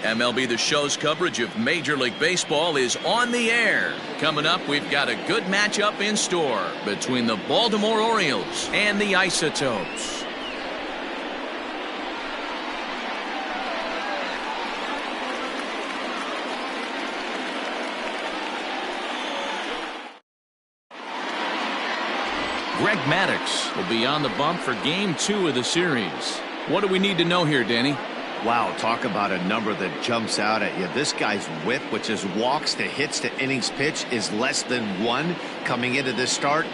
MLB The Show's coverage of Major League Baseball is on the air. Coming up, we've got a good matchup in store between the Baltimore Orioles and the Isotopes. Greg Maddux will be on the bump for Game 2 of the series. What do we need to know here, Danny? Wow, talk about a number that jumps out at you. This guy's whip, which is walks to hits to innings pitch, is less than 1 coming into this start.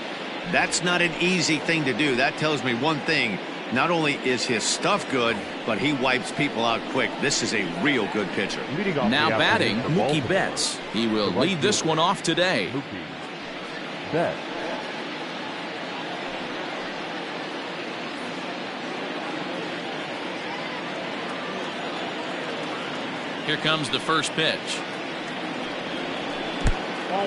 That's not an easy thing to do. That tells me one thing. Not only is his stuff good, but he wipes people out quick. This is a real good pitcher. Now batting, Mookie Betts. He will lead this one off today. Betts. Here comes the first pitch.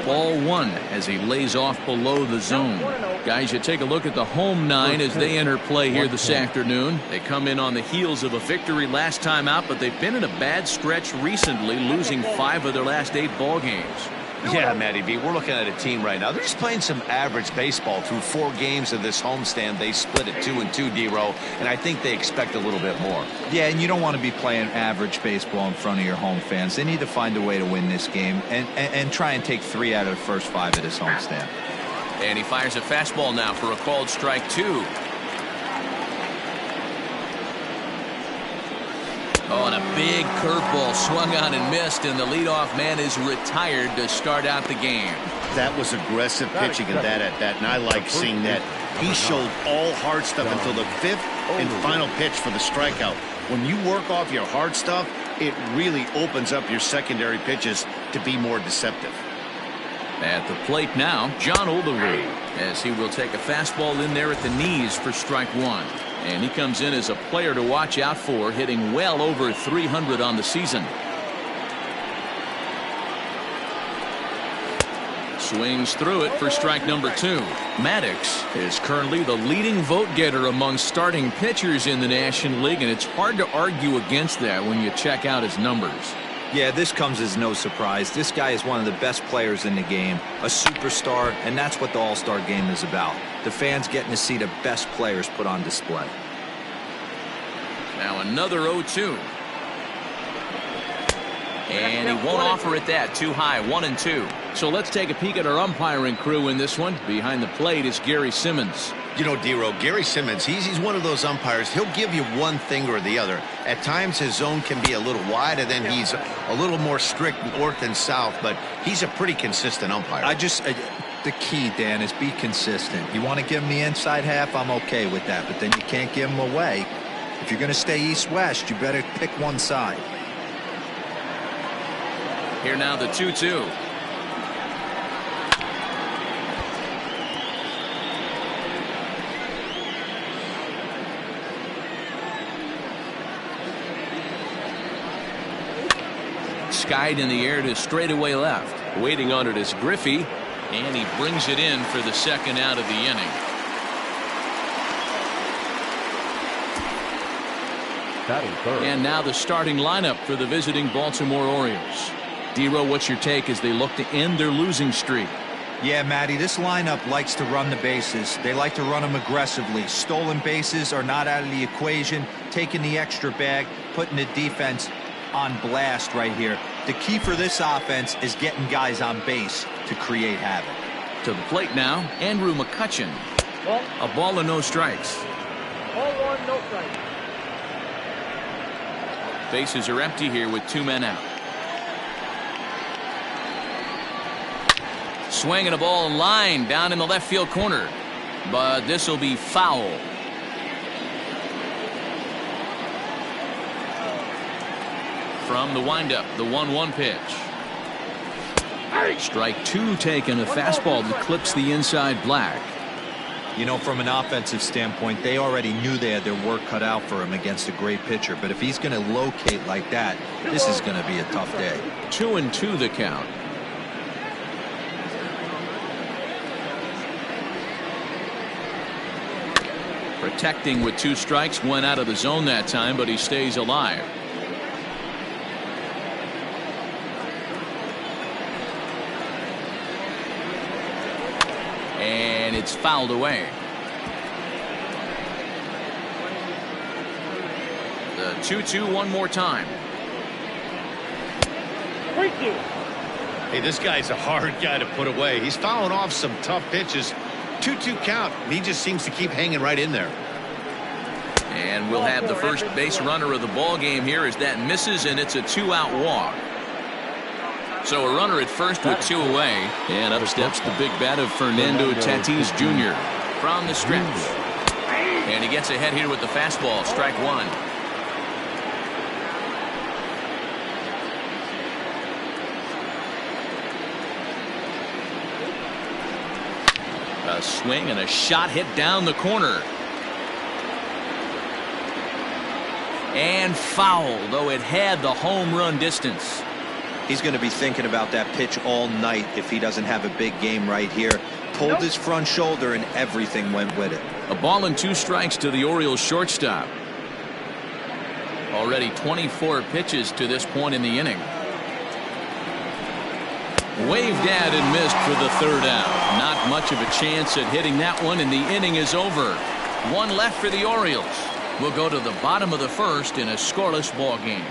Ball 1 as he lays off below the zone. Guys, you take a look at the home 9 as they enter play here this afternoon. They come in on the heels of a victory last time out, but they've been in a bad stretch recently, losing 5 of their last 8 ball games. Yeah, Matty B, we're looking at a team right now. They're just playing some average baseball through 4 games of this homestand. They split at 2-2, D-Row, and I think they expect a little bit more. Yeah, and you don't want to be playing average baseball in front of your home fans. They need to find a way to win this game and try and take 3 out of the first 5 of this homestand. And he fires a fastball now for a called strike 2. Oh, and a big curveball swung on and missed, and the leadoff man is retired to start out the game. That was aggressive pitching at that at-bat, and I like seeing that. He showed all hard stuff until the 5th and final pitch for the strikeout. When you work off your hard stuff, it really opens up your secondary pitches to be more deceptive. At the plate now, John Oldaway, as he will take a fastball in there at the knees for strike 1. And he comes in as a player to watch out for, hitting well over 300 on the season. Swings through it for strike number 2. Maddux is currently the leading vote getter among starting pitchers in the National League, and it's hard to argue against that when you check out his numbers. Yeah, this comes as no surprise. This guy is one of the best players in the game, a superstar, and that's what the All-Star game is about. The fans getting to see the best players put on display. Now another 0-2. And he won't offer it that. Too high, 1-2. So let's take a peek at our umpiring crew in this one. Behind the plate is Gary Simmons. You know, D-Row, Gary Simmons, he's one of those umpires. He'll give you one thing or the other. At times his zone can be a little wide, and then he's a little more strict north and south, but he's a pretty consistent umpire. The key, Dan, is be consistent. You want to give him the inside half, I'm okay with that, but then you can't give him away. If you're going to stay east-west, you better pick one side. Here now the 2-2. Skied in the air to straightaway left. Waiting on it is Griffey, and he brings it in for the second out of the inning. And now the starting lineup for the visiting Baltimore Orioles. D-Row, what's your take as they look to end their losing streak? Yeah, Matty, this lineup likes to run the bases. They like to run them aggressively. Stolen bases are not out of the equation. Taking the extra bag, putting the defense on blast right here. The key for this offense is getting guys on base to create havoc. To the plate now, Andrew McCutchen. A ball and no strikes. Ball 1, no strikes. Bases are empty here with 2 men out. Swinging a ball in line down in the left field corner, but this will be foul. From the windup, the 1-1 pitch. Strike 2 taken, a fastball that clips the inside black. You know, from an offensive standpoint, they already knew they had their work cut out for him against a great pitcher. But if he's going to locate like that, this is going to be a tough day. 2-2 the count. Protecting with 2 strikes, went out of the zone that time, but he stays alive. And it's fouled away. The 2-2 one more time. Hey, this guy's a hard guy to put away. He's fouling off some tough pitches. 2-2 count. He just seems to keep hanging right in there. And we'll have the first base runner of the ball game here as that misses, and it's a 2-out walk. So a runner at first with 2 away, and up steps the big bat of Fernando Tatis Jr. from the stretch. And he gets ahead here with the fastball, strike 1. A swing and a shot hit down the corner. And foul, though it had the home run distance. He's going to be thinking about that pitch all night if he doesn't have a big game right here. Pulled his front shoulder and everything went with it. A ball and 2 strikes to the Orioles shortstop. Already 24 pitches to this point in the inning. Waved at and missed for the 3rd out. Not much of a chance at hitting that one, and the inning is over. 1 left for the Orioles. We'll go to the bottom of the 1st in a scoreless ball game.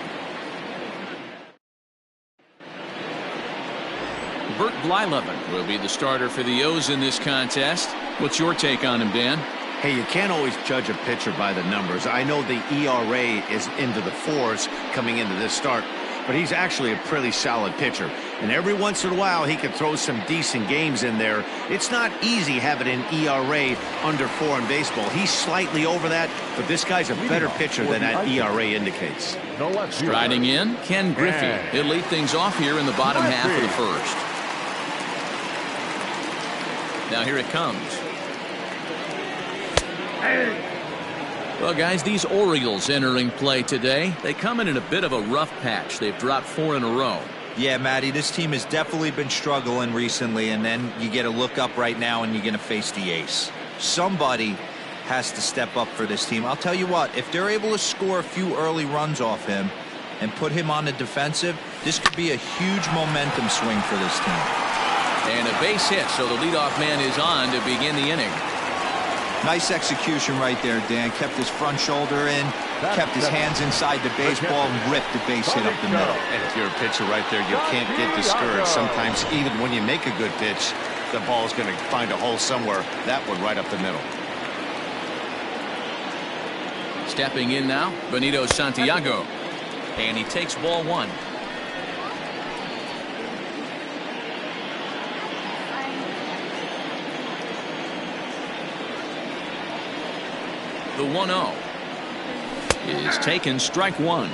Bert Blyleven will be the starter for the O's in this contest. What's your take on him, Dan? Hey, you can't always judge a pitcher by the numbers. I know the ERA is into the 4s coming into this start, but he's actually a pretty solid pitcher. And every once in a while, he can throw some decent games in there. It's not easy having an ERA under 4 in baseball. He's slightly over that, but this guy's a better pitcher than that ERA indicates. Striding in, Ken Griffey. He'll lead things off here in the bottom half of the 1st. Now here it comes. Well, guys, these Orioles entering play today, they come in a bit of a rough patch. They've dropped 4 in a row. Yeah, Matty, this team has definitely been struggling recently, and then you get a look up right now and you're going to face the ace. Somebody has to step up for this team. I'll tell you what, if they're able to score a few early runs off him and put him on the defensive, this could be a huge momentum swing for this team. And a base hit, so the leadoff man is on to begin the inning. Nice execution right there, Dan. Kept his front shoulder in, kept his hands inside the baseball, and ripped the base hit up the middle. And if you're a pitcher right there, you can't get discouraged. Sometimes even when you make a good pitch, the ball's going to find a hole somewhere. That one right up the middle. Stepping in now, Benito Santiago. And he takes ball 1. The 1-0 is taken, strike 1.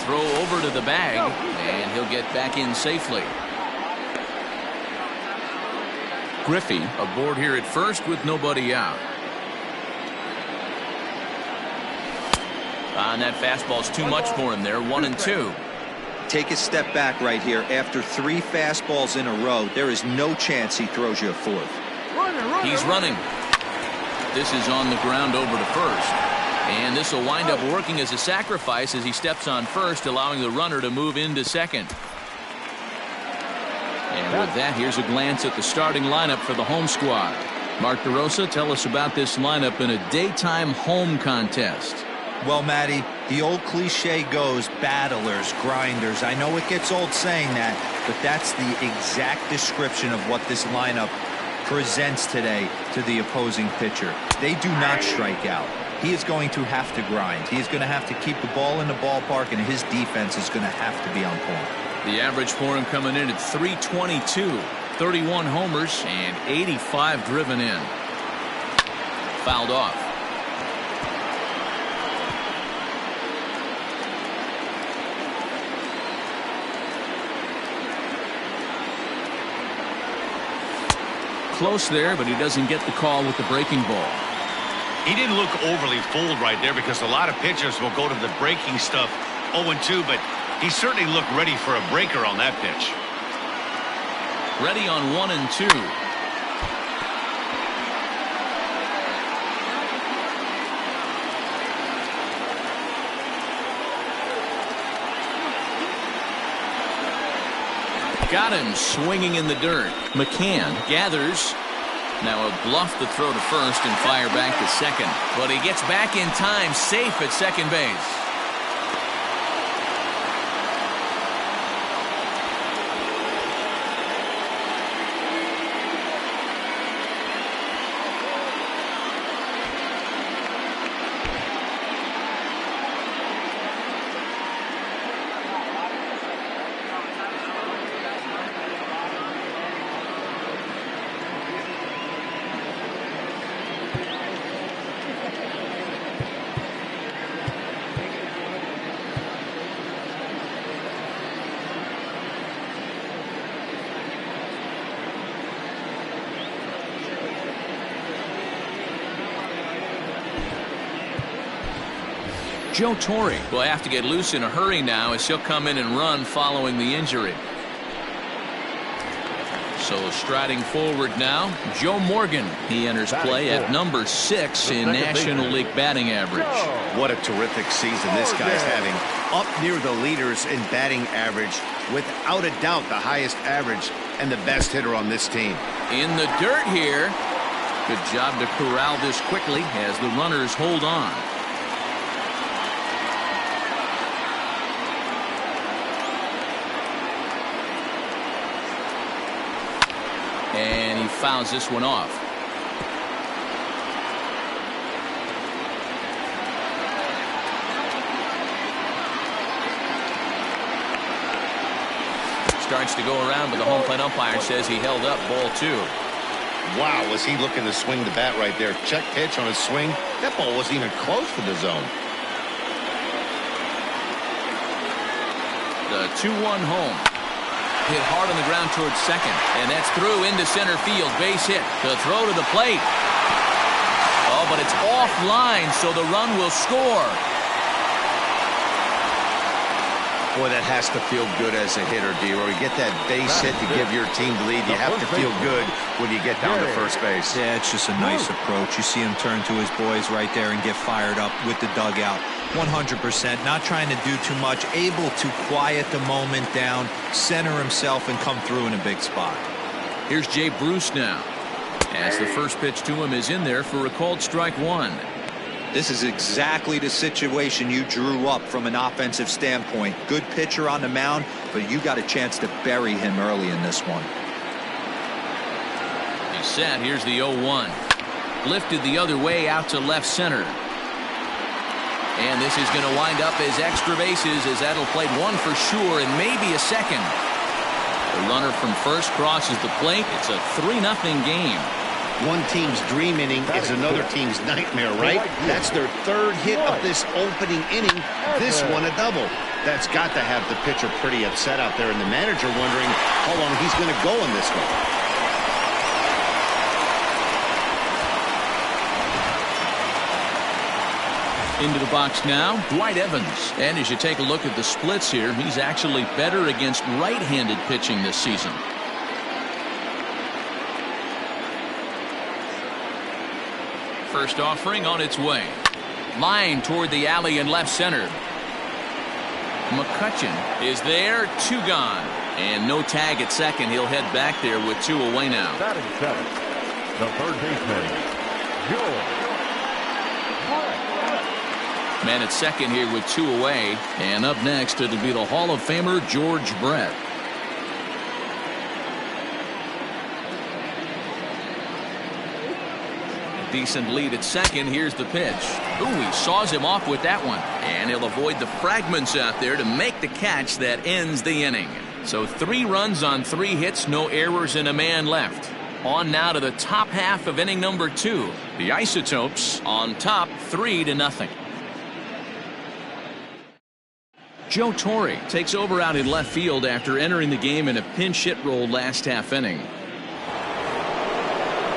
Throw over to the bag, and he'll get back in safely. Griffey aboard here at first with nobody out. And that fastball's too much for him there, 1-2. Take a step back right here. After 3 fastballs in a row, there is no chance he throws you a 4th. He's running. This is on the ground over to first. And this will wind up working as a sacrifice as he steps on first, allowing the runner to move into second. And with that, here's a glance at the starting lineup for the home squad. Mark DeRosa, tell us about this lineup in a daytime home contest. Well, Matty, the old cliche goes, battlers, grinders. I know it gets old saying that, but that's the exact description of what this lineup presents today to the opposing pitcher. They do not strike out. He is going to have to grind. He is going to have to keep the ball in the ballpark, and his defense is going to have to be on point. The average for him coming in at 322, 31 homers, and 85 driven in. Fouled off. Close there, but he doesn't get the call with the breaking ball. He didn't look overly fooled right there because a lot of pitchers will go to the breaking stuff 0-2, but he certainly looked ready for a breaker on that pitch. Ready on 1-2. Got him swinging in the dirt. McCann gathers. Now a bluff to throw to first and fire back to second. But he gets back in time, safe at second base. Joe Torre will have to get loose in a hurry now as he'll come in and run following the injury. So striding forward now, Joe Morgan. He enters play at number 6 in National League batting average. What a terrific season this guy's having. Up near the leaders in batting average. Without a doubt the highest average and the best hitter on this team. In the dirt here. Good job to corral this quickly as the runners hold on. And he fouls this one off. Starts to go around, but the home plate umpire says he held up ball 2. Wow, was he looking to swing the bat right there. Check pitch on his swing. That ball wasn't even close to the zone. The 2-1 home. Hit hard on the ground towards second, and that's through into center field. Base hit. The throw to the plate. Oh, but it's offline, so the run will score. Boy, that has to feel good as a hitter, D-Roy. You get that base hit to give your team the lead. You have to feel good when you get down to first base. Yeah, it's just a nice approach. You see him turn to his boys right there and get fired up with the dugout. 100%, not trying to do too much, able to quiet the moment down, center himself, and come through in a big spot. Here's Jay Bruce now, as the first pitch to him is in there for a called strike 1. This is exactly the situation you drew up from an offensive standpoint. Good pitcher on the mound, but you got a chance to bury him early in this one. He's set. Here's the 0-1. Lifted the other way out to left center. And this is going to wind up as extra bases, as that'll play 1 for sure and maybe a second. The runner from first crosses the plate. It's a 3-0 game. One team's dream inning is another team's nightmare, right? That's their third hit of this opening inning. This one a double. That's got to have the pitcher pretty upset out there, and the manager wondering how long he's going to go in this one. Into the box now, Blyleven. And as you take a look at the splits here, he's actually better against right-handed pitching this season. First offering on its way. Line toward the alley in left center. McCutchen is there, 2 gone. And no tag at second. He'll head back there with 2 away now. Batting seventh, the third baseman, Joe. Man at second here with 2 away. And up next, it'll be the Hall of Famer George Brett. Decent lead at second. Here's the pitch. Ooh, he saws him off with that one. And he'll avoid the fragments out there to make the catch that ends the inning. So 3 runs on 3 hits, no errors, and a man left. On now to the top half of inning number 2. The Isotopes on top 3-0. Joe Torre takes over out in left field after entering the game in a pinch hit role last half inning.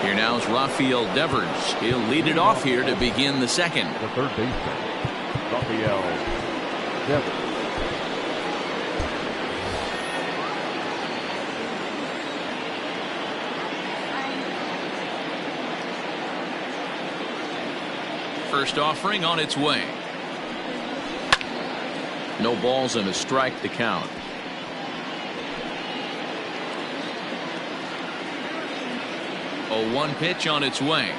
Here now is Rafael Devers. He'll lead it off here to begin the second. The third baseman, Rafael Devers. First offering on its way. No balls and a strike to count. 0-1 pitch on its way.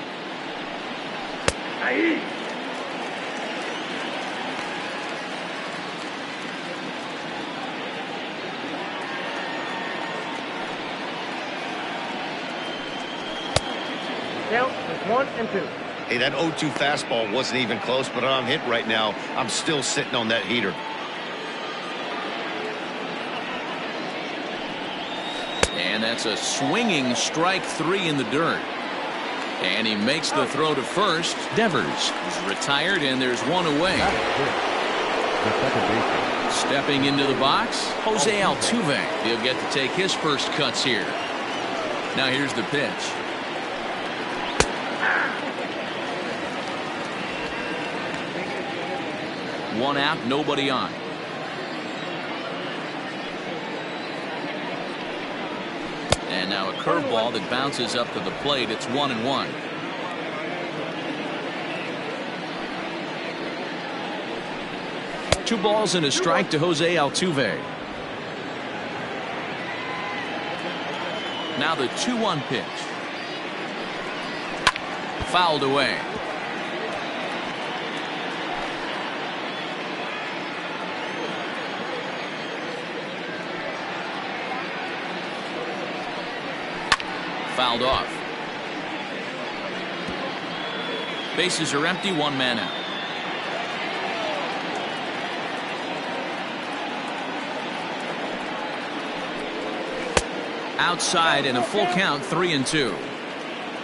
Count is 1-2. Hey, that 0-2 fastball wasn't even close, but I'm hit right now. I'm still sitting on that heater. And that's a swinging strike 3 in the dirt. And he makes the throw to first. Devers is retired, and there's one away. The second baseman. Stepping into the box, Jose Altuve. He'll get to take his first cuts here. Now here's the pitch. One out, nobody on. And now a curveball that bounces up to the plate. It's 1-1. Two balls and a strike to Jose Altuve. Now the 2-1 pitch. Fouled away. Fouled off. Bases are empty, one man out. Outside and a full count, 3-2.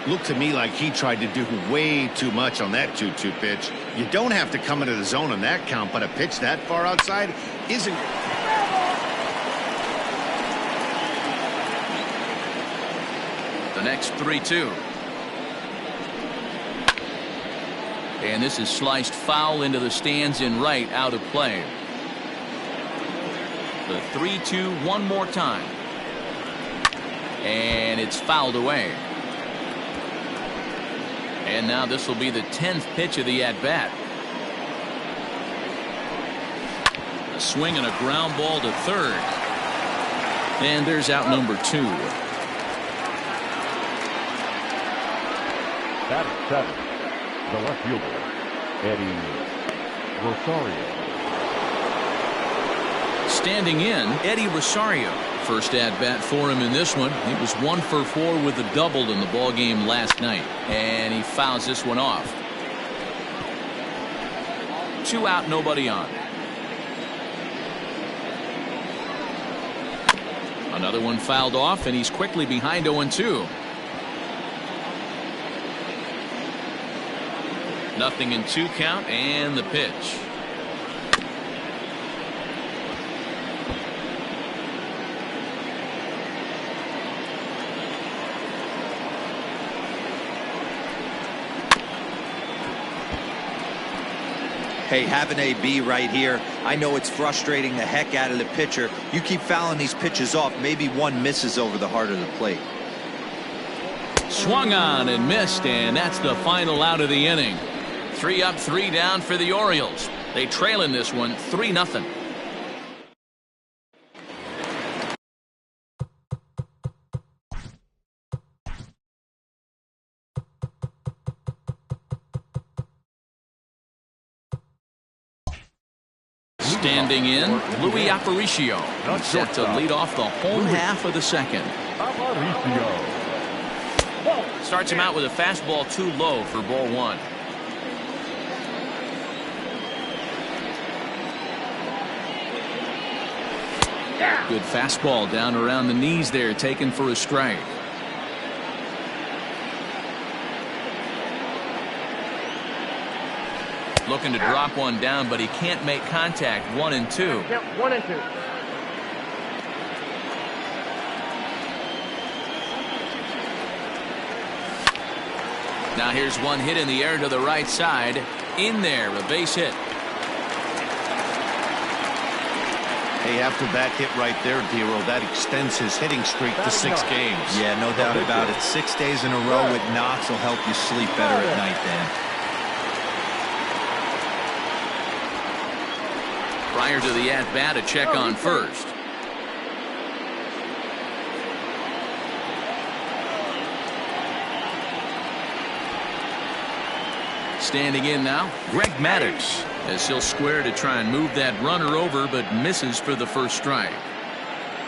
Looked to me like he tried to do way too much on that 2-2 pitch. You don't have to come into the zone on that count, but a pitch that far outside isn't. The next 3-2. And this is sliced foul into the stands in right, out of play. The 3-2 one more time. And it's fouled away. And now this will be the 10th pitch of the at-bat. A swing and a ground ball to third. And there's out number 2. Batting seven, the left fielder, Eddie Rosario. Standing in, Eddie Rosario. First at-bat for him in this one. He was 1 for 4 with a double in the ball game last night. And he fouls this one off. 2 out, nobody on. Another one fouled off, and he's quickly behind 0-2. Nothing in 2 count, and the pitch. Hey, have an AB right here. I know it's frustrating the heck out of the pitcher. You keep fouling these pitches off, maybe one misses over the heart of the plate. Swung on and missed, and that's the final out of the inning. 3 up, 3 down for the Orioles. They trail in this one 3-0. Standing in, Luis Aparicio, set to lead off the home half of the second. Aparicio. Starts him out with a fastball too low for ball 1. Good fastball down around the knees there, taken for a strike. Looking to drop one down, but he can't make contact. 1-2. Count 1-2. Now here's one hit in the air to the right side. In there, a base hit. Hey, after that hit right there, Dero, that extends his hitting streak to 6 games. Yeah, no doubt about it. 6 days in a row with knocks will help you sleep better at night, Dan. Prior to the at-bat, a check on first. Standing in now, Greg Maddux, as he'll square to try and move that runner over, but misses for the first strike.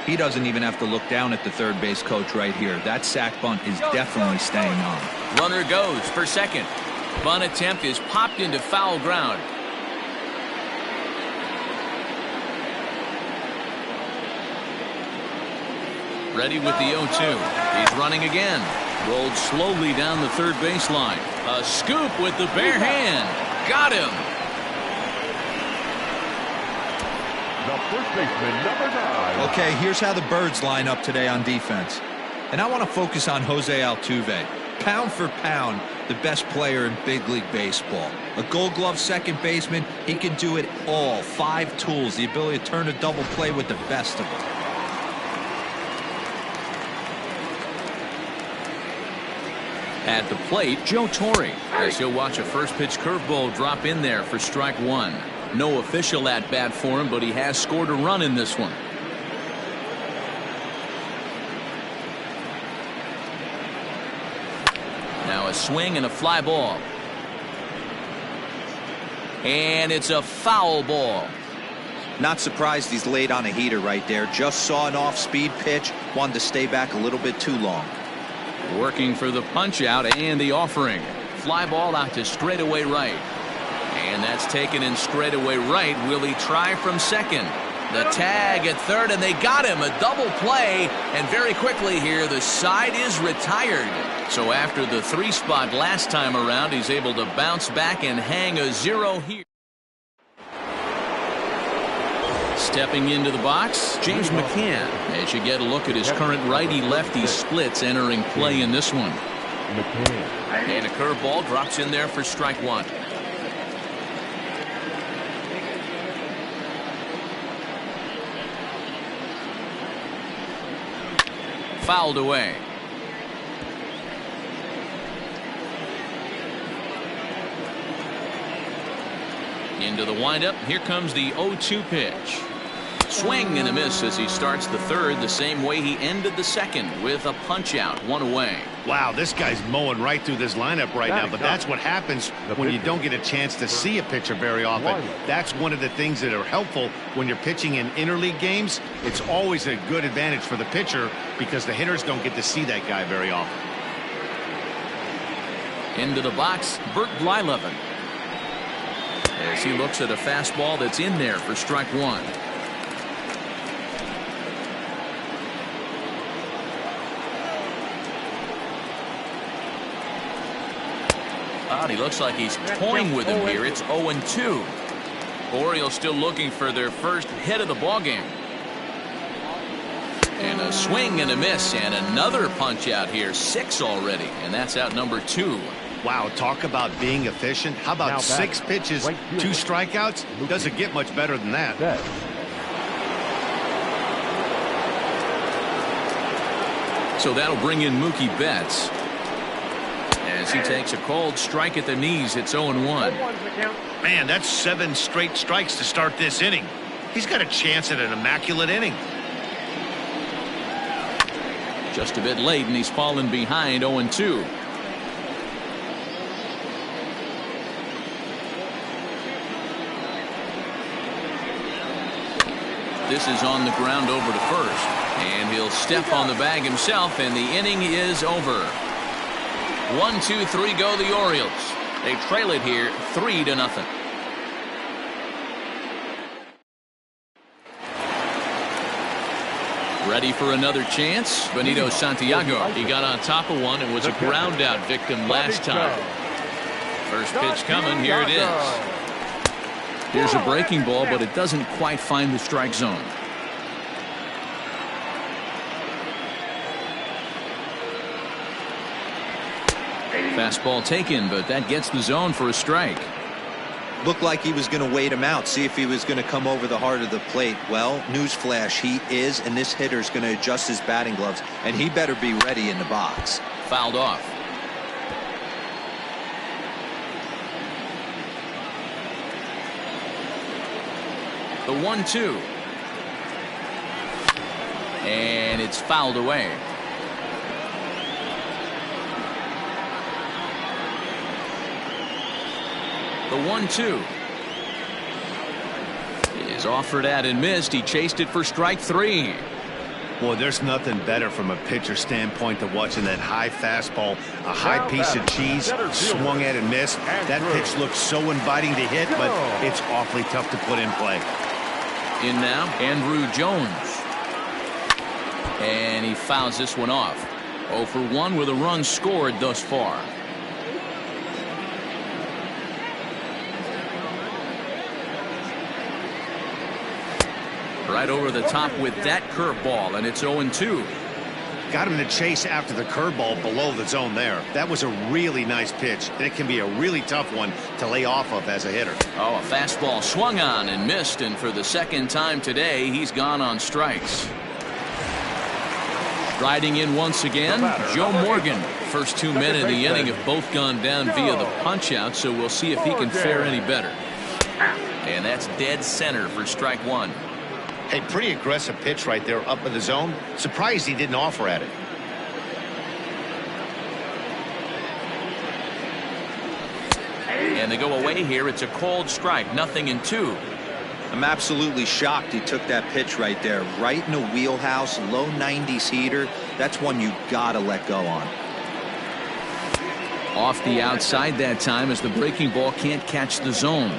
He doesn't even have to look down at the third base coach right here. That sac bunt is definitely staying on. Runner goes for second. Bunt attempt is popped into foul ground. Ready with the 0-2. He's running again. Rolled slowly down the third baseline. A scoop with the bare hand. Got him. The first baseman, number 9. Okay, here's how the Birds line up today on defense. And I want to focus on Jose Altuve. Pound for pound, the best player in big league baseball. A Gold Glove second baseman, he can do it all. 5 tools, the ability to turn a double play with the best of them. At the plate, Joe Torre, as he'll watch a first pitch curveball drop in there for strike one. No official at bat for him, but he has scored a run in this one. Now a swing and a fly ball. And it's a foul ball. Not surprised he's laid on a heater right there. Just saw an off-speed pitch, wanted to stay back a little bit too long. Working for the punch out and the offering. Fly ball out to straightaway right. And that's taken in straightaway right. Will he try from second? The tag at third, and they got him. A double play, and very quickly here the side is retired. So after the 3 spot last time around, he's able to bounce back and hang a 0 here. Stepping into the box, James McCann. As you get a look at his current righty-lefty splits entering play in this one. And a curveball drops in there for strike one. Fouled away. Into the windup. Here comes the 0-2 pitch. Swing and a miss as he starts the third the same way he ended the second, with a punch out, 1 away. Wow, this guy's mowing right through this lineup right now, but that's what happens when you don't get a chance to see a pitcher very often. That's one of the things that are helpful when you're pitching in interleague games. It's always a good advantage for the pitcher because the hitters don't get to see that guy very often. Into the box, Bert Blyleven, as he looks at a fastball that's in there for strike one. He looks like he's toying with him here. It's 0-2. Orioles still looking for their first hit of the ballgame. And a swing and a miss, and another punch out here. 6 already, and that's out number 2. Wow, talk about being efficient. How about 6 pitches, 2 strikeouts? Doesn't get much better than that. So that'll bring in Mookie Betts, as he takes a cold strike at the knees. It's 0-1. Man, that's 7 straight strikes to start this inning. He's got a chance at an immaculate inning. Just a bit late, and he's fallen behind. 0-2. This is on the ground over to first, and he'll step on the bag himself, and the inning is over. 1, 2, 3 go the Orioles. They trail it here 3-0. Ready for another chance? Benito Santiago. He got on top of one and was a ground out victim last time. First pitch coming. Here it is. Here's a breaking ball, but it doesn't quite find the strike zone. Fastball taken, but that gets the zone for a strike. Looked like he was going to wait him out, see if he was going to come over the heart of the plate. Well, newsflash, he is, and this hitter's going to adjust his batting gloves, and he better be ready in the box. Fouled off. The 1-2. And it's fouled away. The 1-2 is offered at and missed. He chased it for strike 3. Boy, there's nothing better from a pitcher standpoint than watching that high fastball, a high piece of cheese, swung at and missed. That pitch looks so inviting to hit, but it's awfully tough to put in play. In now, Andrew Jones. And he fouls this one off. 0 for 1 with a run scored thus far. Right over the top with that curveball, and it's 0-2. Got him to chase after the curveball below the zone there. That was a really nice pitch, and it can be a really tough one to lay off of as a hitter. Oh, a fastball swung on and missed, and for the second time today, he's gone on strikes. Riding in once again, Joe Morgan. First 2 men in the inning have both gone down via the punch-out, so we'll see if he can fare any better. And that's dead center for strike 1. Hey, pretty aggressive pitch right there up in the zone. Surprised he didn't offer at it. And they go away here. It's a cold strike, 0-2. I'm absolutely shocked he took that pitch right there. Right in the wheelhouse, low 90s heater. That's one you gotta let go on. Off the outside that time as the breaking ball can't catch the zone.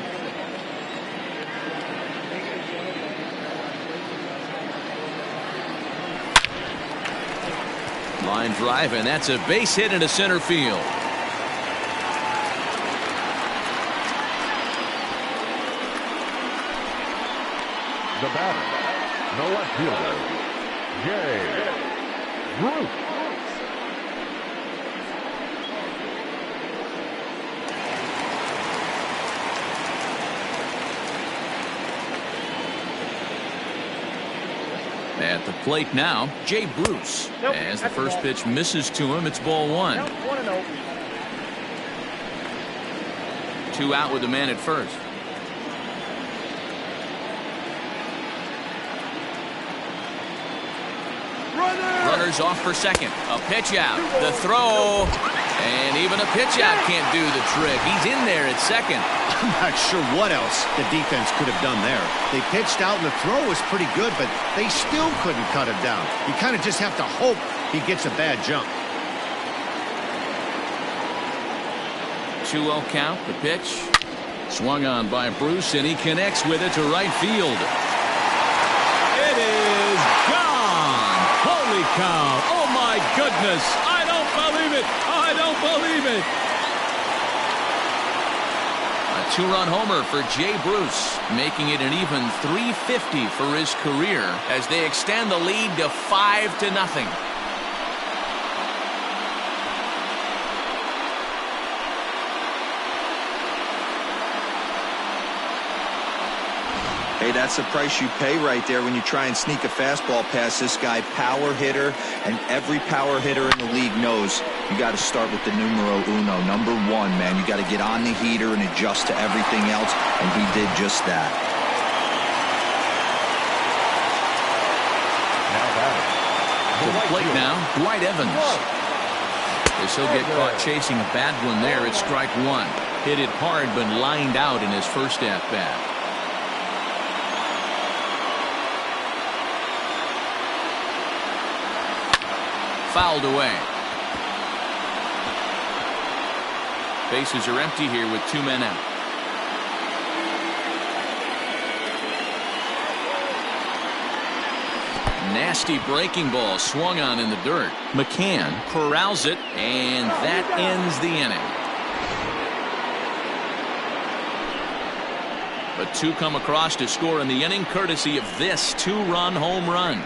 Line drive, and that's a base hit into center field. The batter, the left fielder, Jay Bruce. At the plate now, Jay Bruce. As the first pitch misses to him, it's ball 1. 2 out with the man at first. Runners off for second. A pitch out. The throw. And even a pitch out can't do the trick. He's in there at second. I'm not sure what else the defense could have done there. They pitched out and the throw was pretty good, but they still couldn't cut him down. You kind of just have to hope he gets a bad jump. 2-0 count. The pitch. Swung on by Bruce, and he connects with it to right field. It is gone. Holy cow. Oh, my goodness. I don't believe it. I don't believe it. A 2-run homer for Jay Bruce, making it an even .350 for his career as they extend the lead to 5-0. Hey, that's the price you pay right there when you try and sneak a fastball past this guy. Power hitter, and every power hitter in the league knows you got to start with the numero uno, number 1, man. You got to get on the heater and adjust to everything else, and he did just that. To the plate now, Blyleven. As he'll get caught chasing a bad one there at strike 1. Hit it hard, but lined out in his first at-bat. Fouled away. Bases are empty here with 2 men out. Nasty breaking ball swung on in the dirt. McCann corrals it, and that ends the inning. But 2 come across to score in the inning courtesy of this 2-run home run.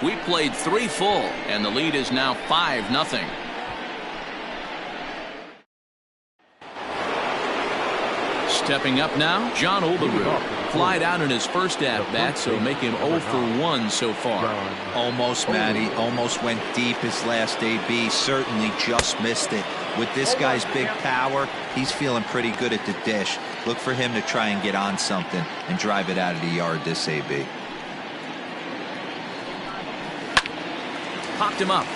We played 3 full, and the lead is now 5-0. Stepping up now, John Olerud. Flied out in his first at-bat, so make him 0 for 1 so far. Almost, Matty. Almost went deep his last AB. Certainly just missed it. With this guy's big power, he's feeling pretty good at the dish. Look for him to try and get on something and drive it out of the yard this AB. Popped him up.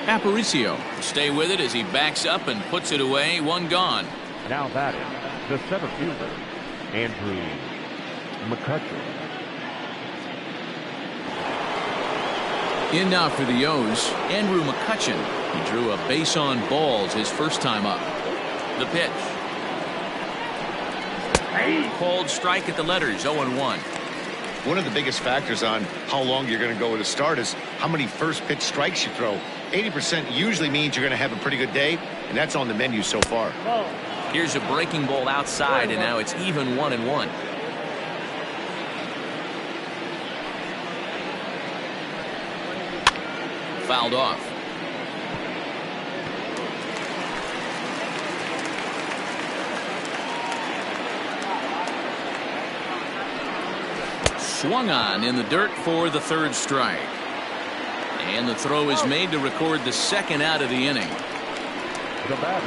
Aparicio will stay with it as he backs up and puts it away. One gone. Now batting, the center fielder, Andrew McCutcheon. In now for the O's, Andrew McCutcheon. He drew a base on balls his first time up. The pitch. Called strike at the letters, 0-1. One of the biggest factors on how long you're going to go with a start is how many first pitch strikes you throw. 80% usually means you're going to have a pretty good day, and that's on the menu so far. Here's a breaking ball outside, and now it's even 1-1. Fouled off. Swung on in the dirt for the third strike. And the throw is made to record the second out of the inning.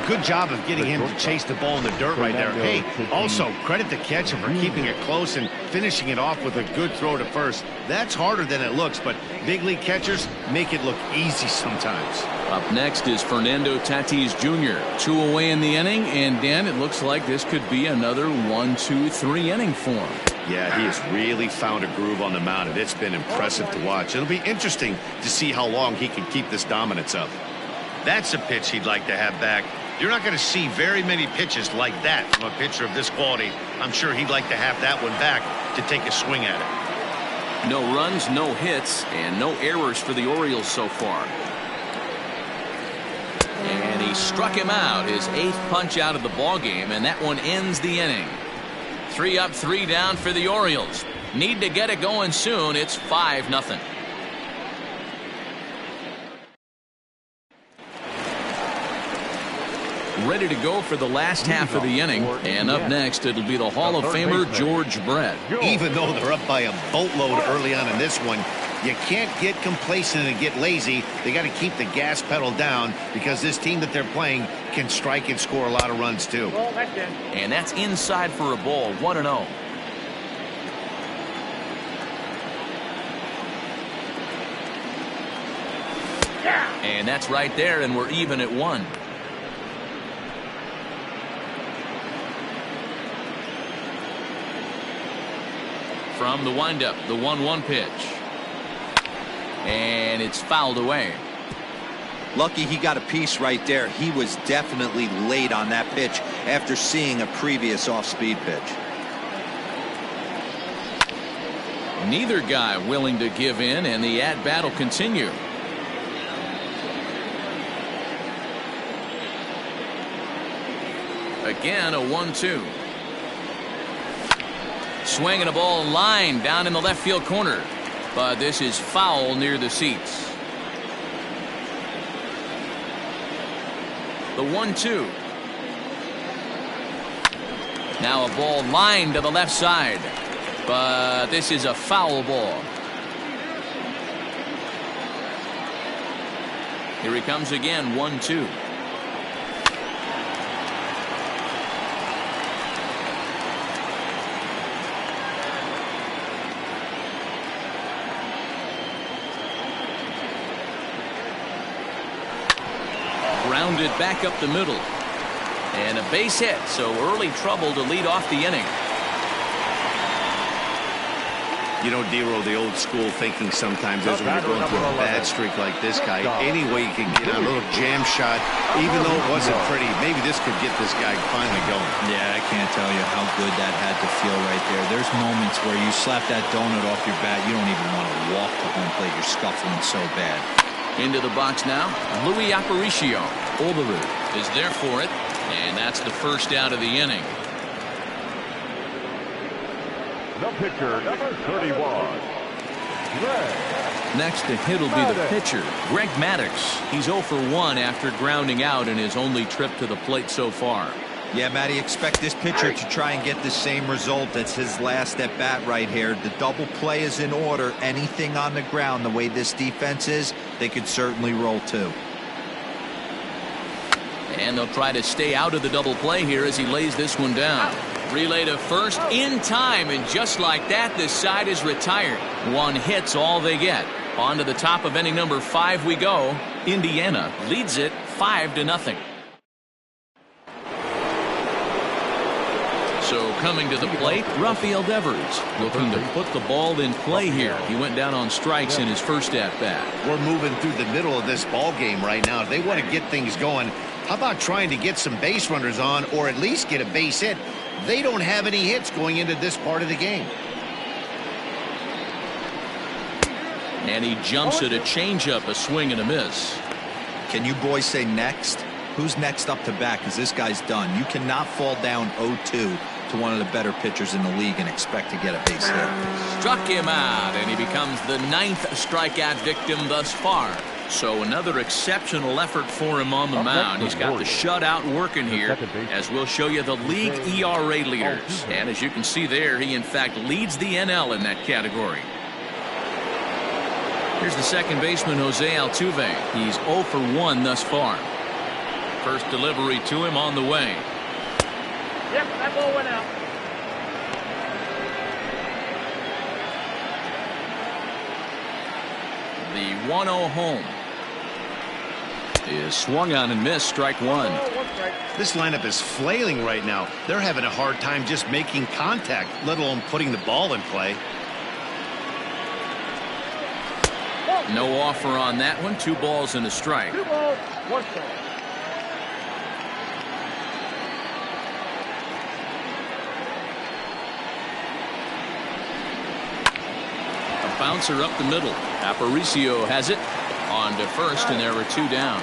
Good job of getting him to chase the ball in the dirt right there. Hey, also credit the catcher for keeping it close and finishing it off with a good throw to first. That's harder than it looks, but big league catchers make it look easy sometimes. Up next is Fernando Tatis Jr. 2 away in the inning, and Dan, it looks like this could be another 1-2-3 inning for him. Yeah, he has really found a groove on the mound, and it's been impressive to watch. It'll be interesting to see how long he can keep this dominance up. That's a pitch he'd like to have back. You're not going to see very many pitches like that from a pitcher of this quality. I'm sure he'd like to have that one back to take a swing at it. No runs, no hits, and no errors for the Orioles so far. And he struck him out, his 8th punch out of the ballgame, and that one ends the inning. 3 up, 3 down for the Orioles. Need to get it going soon. It's 5-0. Ready to go for the last half of the inning. And up next, it'll be the Hall of Famer George Brett. Even though they're up by a boatload early on in this one, you can't get complacent and get lazy. They got to keep the gas pedal down because this team that they're playing can strike and score a lot of runs too. And that's inside for a ball, 1-0. And that's right there, and we're even at 1. From the windup, the 1-1 pitch. And it's fouled away. Lucky he got a piece right there. He was definitely late on that pitch after seeing a previous off-speed pitch. Neither guy willing to give in, and the at-bat will continue. Again, a 1-2. Swinging a ball line down in the left field corner. But this is foul near the seats. The 1-2. Now a ball lined to the left side. But this is a foul ball. Here he comes again, 1-2. Grounded back up the middle. And a base hit, so early trouble to lead off the inning. You know, D-Roll, the old school thinking sometimes is when you're going through a bad streak like this guy, any way you can get a little jam shot, even though it wasn't pretty, maybe this could get this guy finally going. Yeah, I can't tell you how good that had to feel right there. There's moments where you slap that donut off your bat, you don't even want to walk to home plate. You're scuffling so bad. Into the box now, Louis Aparicio. Olerud is there for it, and that's the first out of the inning. The pitcher, number 31, Greg. Next to hit will be the pitcher, Greg Maddux. He's 0 for 1 after grounding out in his only trip to the plate so far. Yeah, Matty, expect this pitcher to try and get the same result. That's his last at bat right here. The double play is in order. Anything on the ground, the way this defense is, they could certainly roll too. And they'll try to stay out of the double play here as he lays this one down. Relay to first in time, and just like that, this side is retired. One hit's all they get. On to the top of inning number 5 we go. Indiana leads it 5-0. So coming to the plate, Rafael Devers looking to put the ball in play here. He went down on strikes in his first at-bat. We're moving through the middle of this ball game right now. If they want to get things going, how about trying to get some base runners on or at least get a base hit? They don't have any hits going into this part of the game. And he jumps at a changeup, a swing and a miss. Can you boys say next? Who's next up to bat? Because this guy's done. You cannot fall down 0-2 to one of the better pitchers in the league and expect to get a base hit. Struck him out, and he becomes the 9th strikeout victim thus far. So another exceptional effort for him on the mound. He's got the shutout working here, as we'll show you the league ERA leaders. And as you can see there, he in fact leads the NL in that category. Here's the second baseman, Jose Altuve. He's 0 for 1 thus far. First delivery to him on the way. Yep, that ball went out. The 1-0 home is swung on and missed. Strike one. This lineup is flailing right now. They're having a hard time just making contact, let alone putting the ball in play. No offer on that one. 2 balls and a strike. 2 balls, 1 strike. A bouncer up the middle. Aparicio has it on to first, and there were 2 down.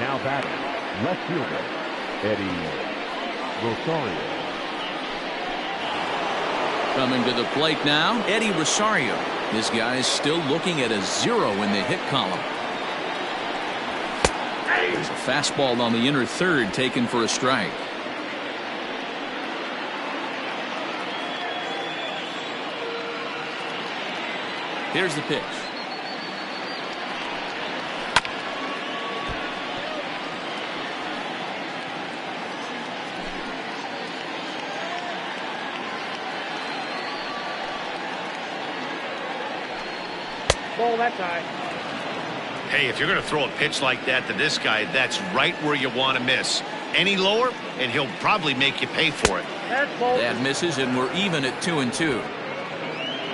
Now batting, left fielder, Eddie Rosario. Coming to the plate now, Eddie Rosario. This guy is still looking at a 0 in the hit column. There's a fastball on the inner third taken for a strike. Here's the pitch. Ball that time. Hey, if you're going to throw a pitch like that to this guy, that's right where you want to miss. Any lower, and he'll probably make you pay for it. That misses, and we're even at 2-2.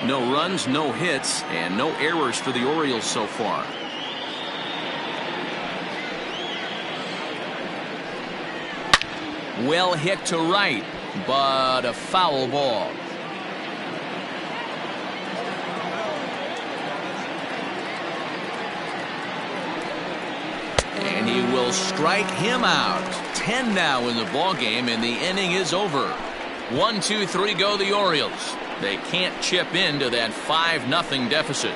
No runs, no hits, and no errors for the Orioles so far. Well hit to right, but a foul ball. And he will strike him out. 10 now in the ball game, and the inning is over. 1, 2, 3 go the Orioles. They can't chip into that 5-0 deficit.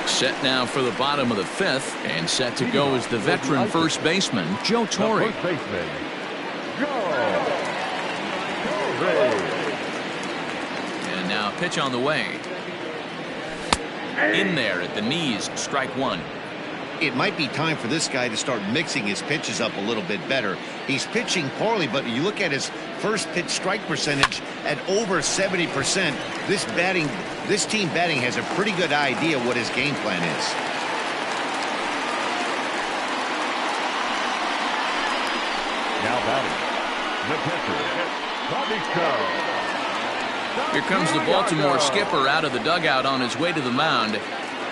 Set now for the bottom of the 5th, and set to go is the veteran first baseman, Joe Torre. First baseman, Joe Torre. And now a pitch on the way. In there at the knees, strike one. It might be time for this guy to start mixing his pitches up a little bit better. He's pitching poorly, but you look at his first pitch strike percentage at over 70%. This team batting has a pretty good idea what his game plan is. Now batting, the pitcher, Here comes the Baltimore skipper out of the dugout on his way to the mound.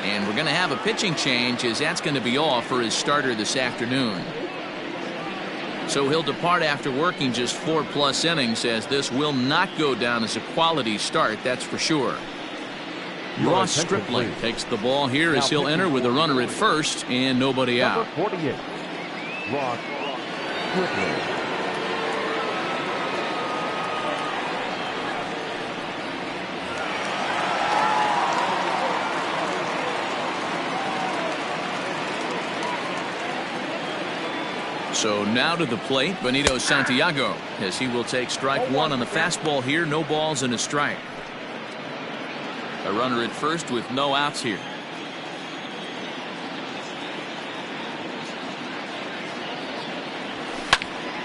And we're going to have a pitching change, as that's going to be all for his starter this afternoon. So he'll depart after working just 4+ innings, as this will not go down as a quality start, that's for sure. Ross Stripling takes the ball here as he'll enter with a runner at first and nobody out. number 48, Ross Stripling. So now to the plate, Benito Santiago, as he will take strike one on the fastball here. No balls and a strike. A runner at first with no outs here.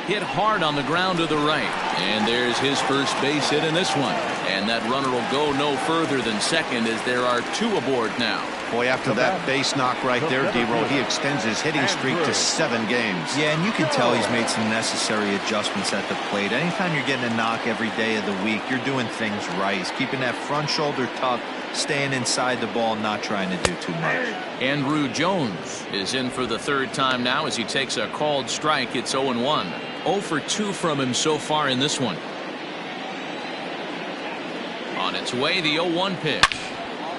Hit hard on the ground to the right. And there's his first base hit in this one. And that runner will go no further than second as there are 2 aboard now. Boy, after that base knock right there, D-Row, he extends his hitting streak to 7 games. Yeah, and you can tell he's made some necessary adjustments at the plate. Anytime you're getting a knock every day of the week, you're doing things right. He's keeping that front shoulder tucked, staying inside the ball, not trying to do too much. Andrew Jones is in for the 3rd time now as he takes a called strike. It's 0-1. 0 for 2 from him so far in this one. On its way, the 0-1 pitch.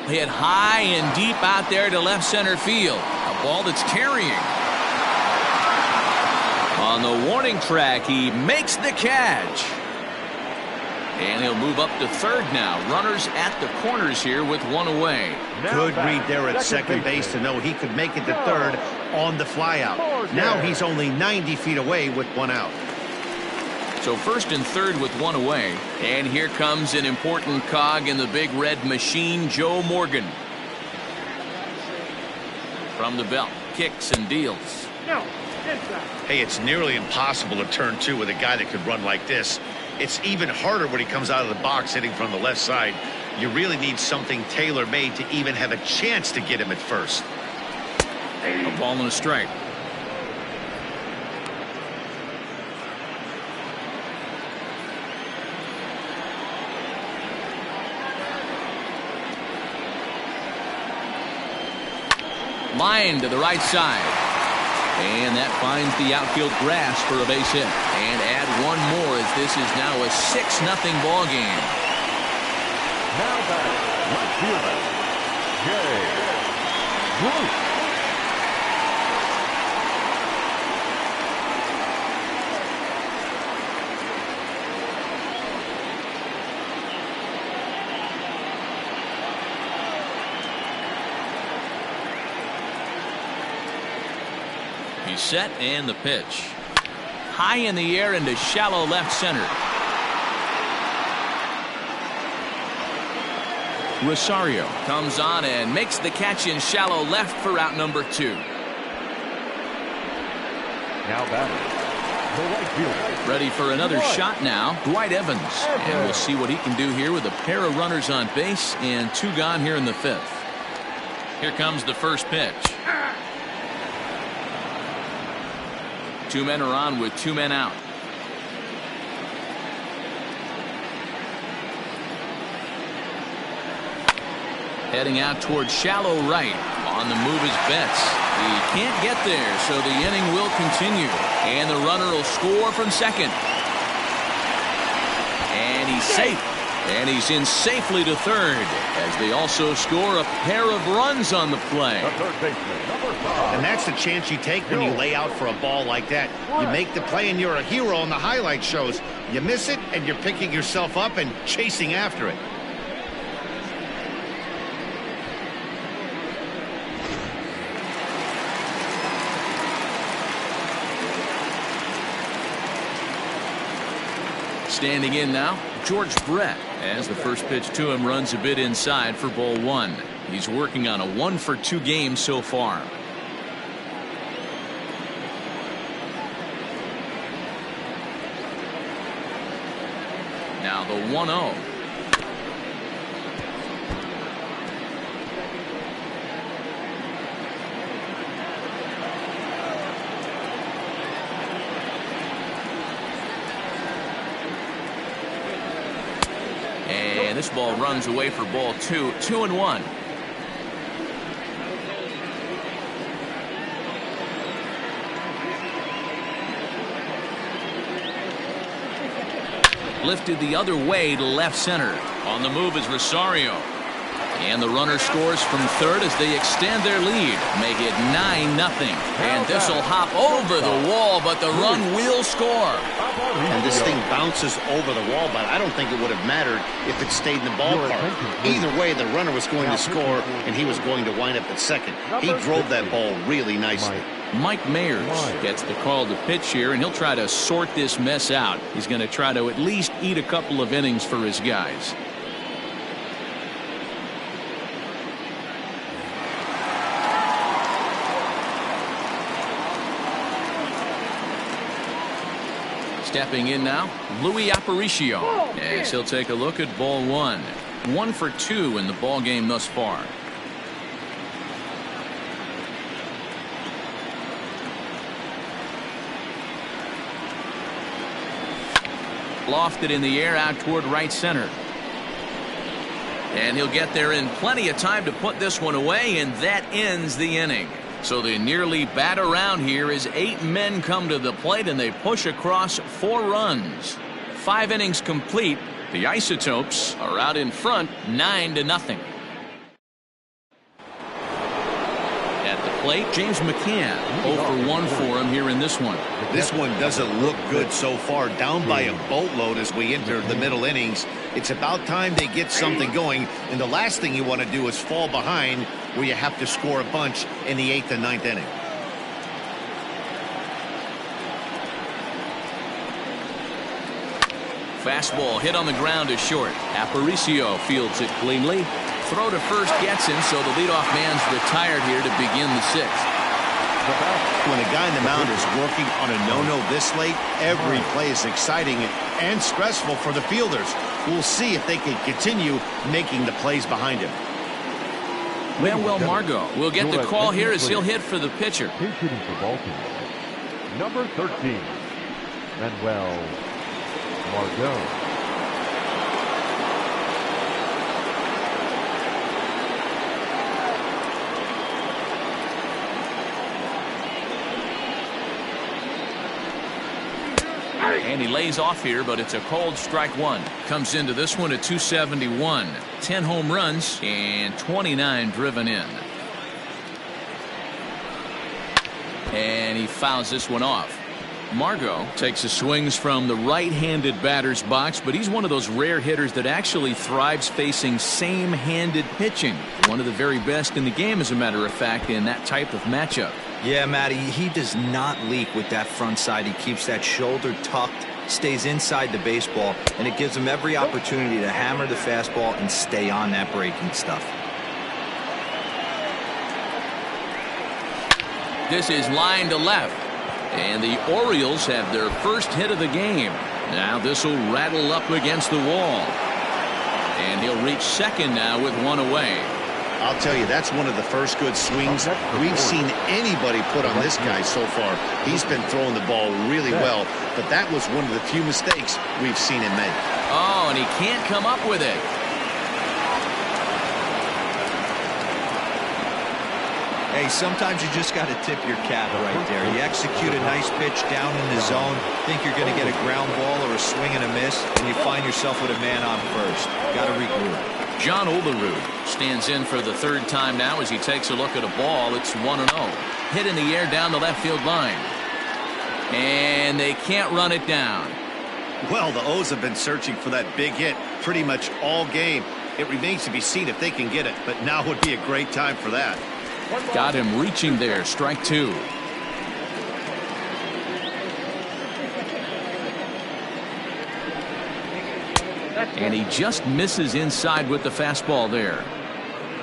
Hit high and deep out there to left center field. A ball that's carrying. On the warning track, he makes the catch. And he'll move up to 3rd now. Runners at the corners here with 1 away. Good read there at second base to know he could make it to 3rd on the flyout. Now he's only 90 feet away with 1 out. So 1st and 3rd with 1 away. And here comes an important cog in the big red machine, Joe Morgan. From the belt, kicks and deals. Hey, it's nearly impossible to turn 2 with a guy that could run like this. It's even harder when he comes out of the box hitting from the left side. You really need something tailor-made to even have a chance to get him at first. A ball and a strike. Line to the right side. And that finds the outfield grass for a base hit. And add 1 more as this is now a 6-0 ball game. Now back, right fielder, Jay Bruce. He's set and the pitch. High in the air into shallow left center. Rosario comes on and makes the catch in shallow left for out number 2. Now batting, the right fielder. Ready for another shot now, Blyleven. And we'll see what he can do here with a pair of runners on base and 2 gone here in the 5th. Here comes the first pitch. 2 men are on with 2 men out. Heading out towards shallow right. On the move is Betts. He can't get there, so the inning will continue. And the runner will score from second. And he's safe. And he's in safely to 3rd as they also score a pair of runs on the play. The 3rd baseman, number 5. And that's the chance you take when you lay out for a ball like that. You make the play and you're a hero on the highlight shows. You miss it and you're picking yourself up and chasing after it. Standing in now, George Brett, as the first pitch to him runs a bit inside for ball 1. He's working on a 1 for 2 game so far. Now the 1-0. And this ball runs away for ball 2. 2-1. Lifted the other way to left center. On the move is Rosario. And the runner scores from 3rd as they extend their lead. Make it 9-0. And this will hop over the wall, but the run will score. And this thing bounces over the wall, but I don't think it would have mattered if it stayed in the ballpark. Either way, the runner was going to score, and he was going to wind up at second. He drove that ball really nicely. Mike Mayers gets the call to pitch here, and he'll try to sort this mess out. He's going to try to at least eat a couple of innings for his guys. Stepping in now, Louis Aparicio, as he'll take a look at ball one. 1 for 2 in the ball game thus far. Lofted in the air out toward right center. And he'll get there in plenty of time to put this one away, and that ends the inning. So they nearly bat around here as 8 men come to the plate and they push across 4 runs. 5 innings complete. The Isotopes are out in front 9-0. At the plate, James McCann. 0 for 1 for him here in this one. This one doesn't look good so far. Down by a boatload as we enter the middle innings. It's about time they get something going, and the last thing you want to do is fall behind where you have to score a bunch in the 8th and 9th inning. Fastball hit on the ground is short. Aparicio fields it cleanly. Throw to first gets him, so the leadoff man's retired here to begin the 6th. When a guy in the mound is working on a no-no this late, every play is exciting and stressful for the fielders. We'll see if they can continue making the plays behind him. Manuel Margot will get the call here as he'll hit for the pitcher. He's hitting for Baltimore. Number 13, Manuel Margot. And he lays off here, but it's a cold strike one. Comes into this one at 271. 10 home runs and 29 driven in. And he fouls this one off. Margot takes his swings from the right-handed batter's box, but he's one of those rare hitters that actually thrives facing same-handed pitching. One of the very best in the game, as a matter of fact, in that type of matchup. Yeah, Matty, he does not leak with that front side. He keeps that shoulder tucked, stays inside the baseball, and it gives him every opportunity to hammer the fastball and stay on that breaking stuff. This is line to left. And the Orioles have their first hit of the game. Now this will rattle up against the wall. And he'll reach second now with one away. I'll tell you, that's one of the first good swings we've seen anybody put on this guy so far. He's been throwing the ball really well, but that was one of the few mistakes we've seen him make. Oh, and he can't come up with it. Hey, sometimes you just got to tip your cap right there. You execute a nice pitch down in the zone, think you're going to get a ground ball or a swing and a miss, and you find yourself with a man on first. Got to regroup. John Olerud stands in for the 3rd time now as he takes a look at a ball. It's 1-0. Hit in the air down the left field line. And they can't run it down. Well, the O's have been searching for that big hit pretty much all game. It remains to be seen if they can get it, but now would be a great time for that. Got him reaching there. Strike 2. And he just misses inside with the fastball there.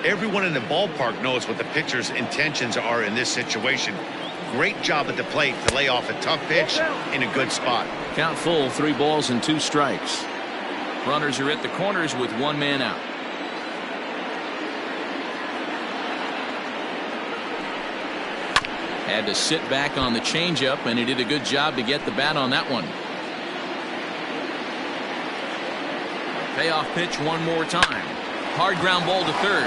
Everyone in the ballpark knows what the pitcher's intentions are in this situation. Great job at the plate to lay off a tough pitch in a good spot. Count full, 3 balls and 2 strikes. Runners are at the corners with 1 man out. Had to sit back on the changeup, and he did a good job to get the bat on that one. Payoff pitch one more time. Hard ground ball to third.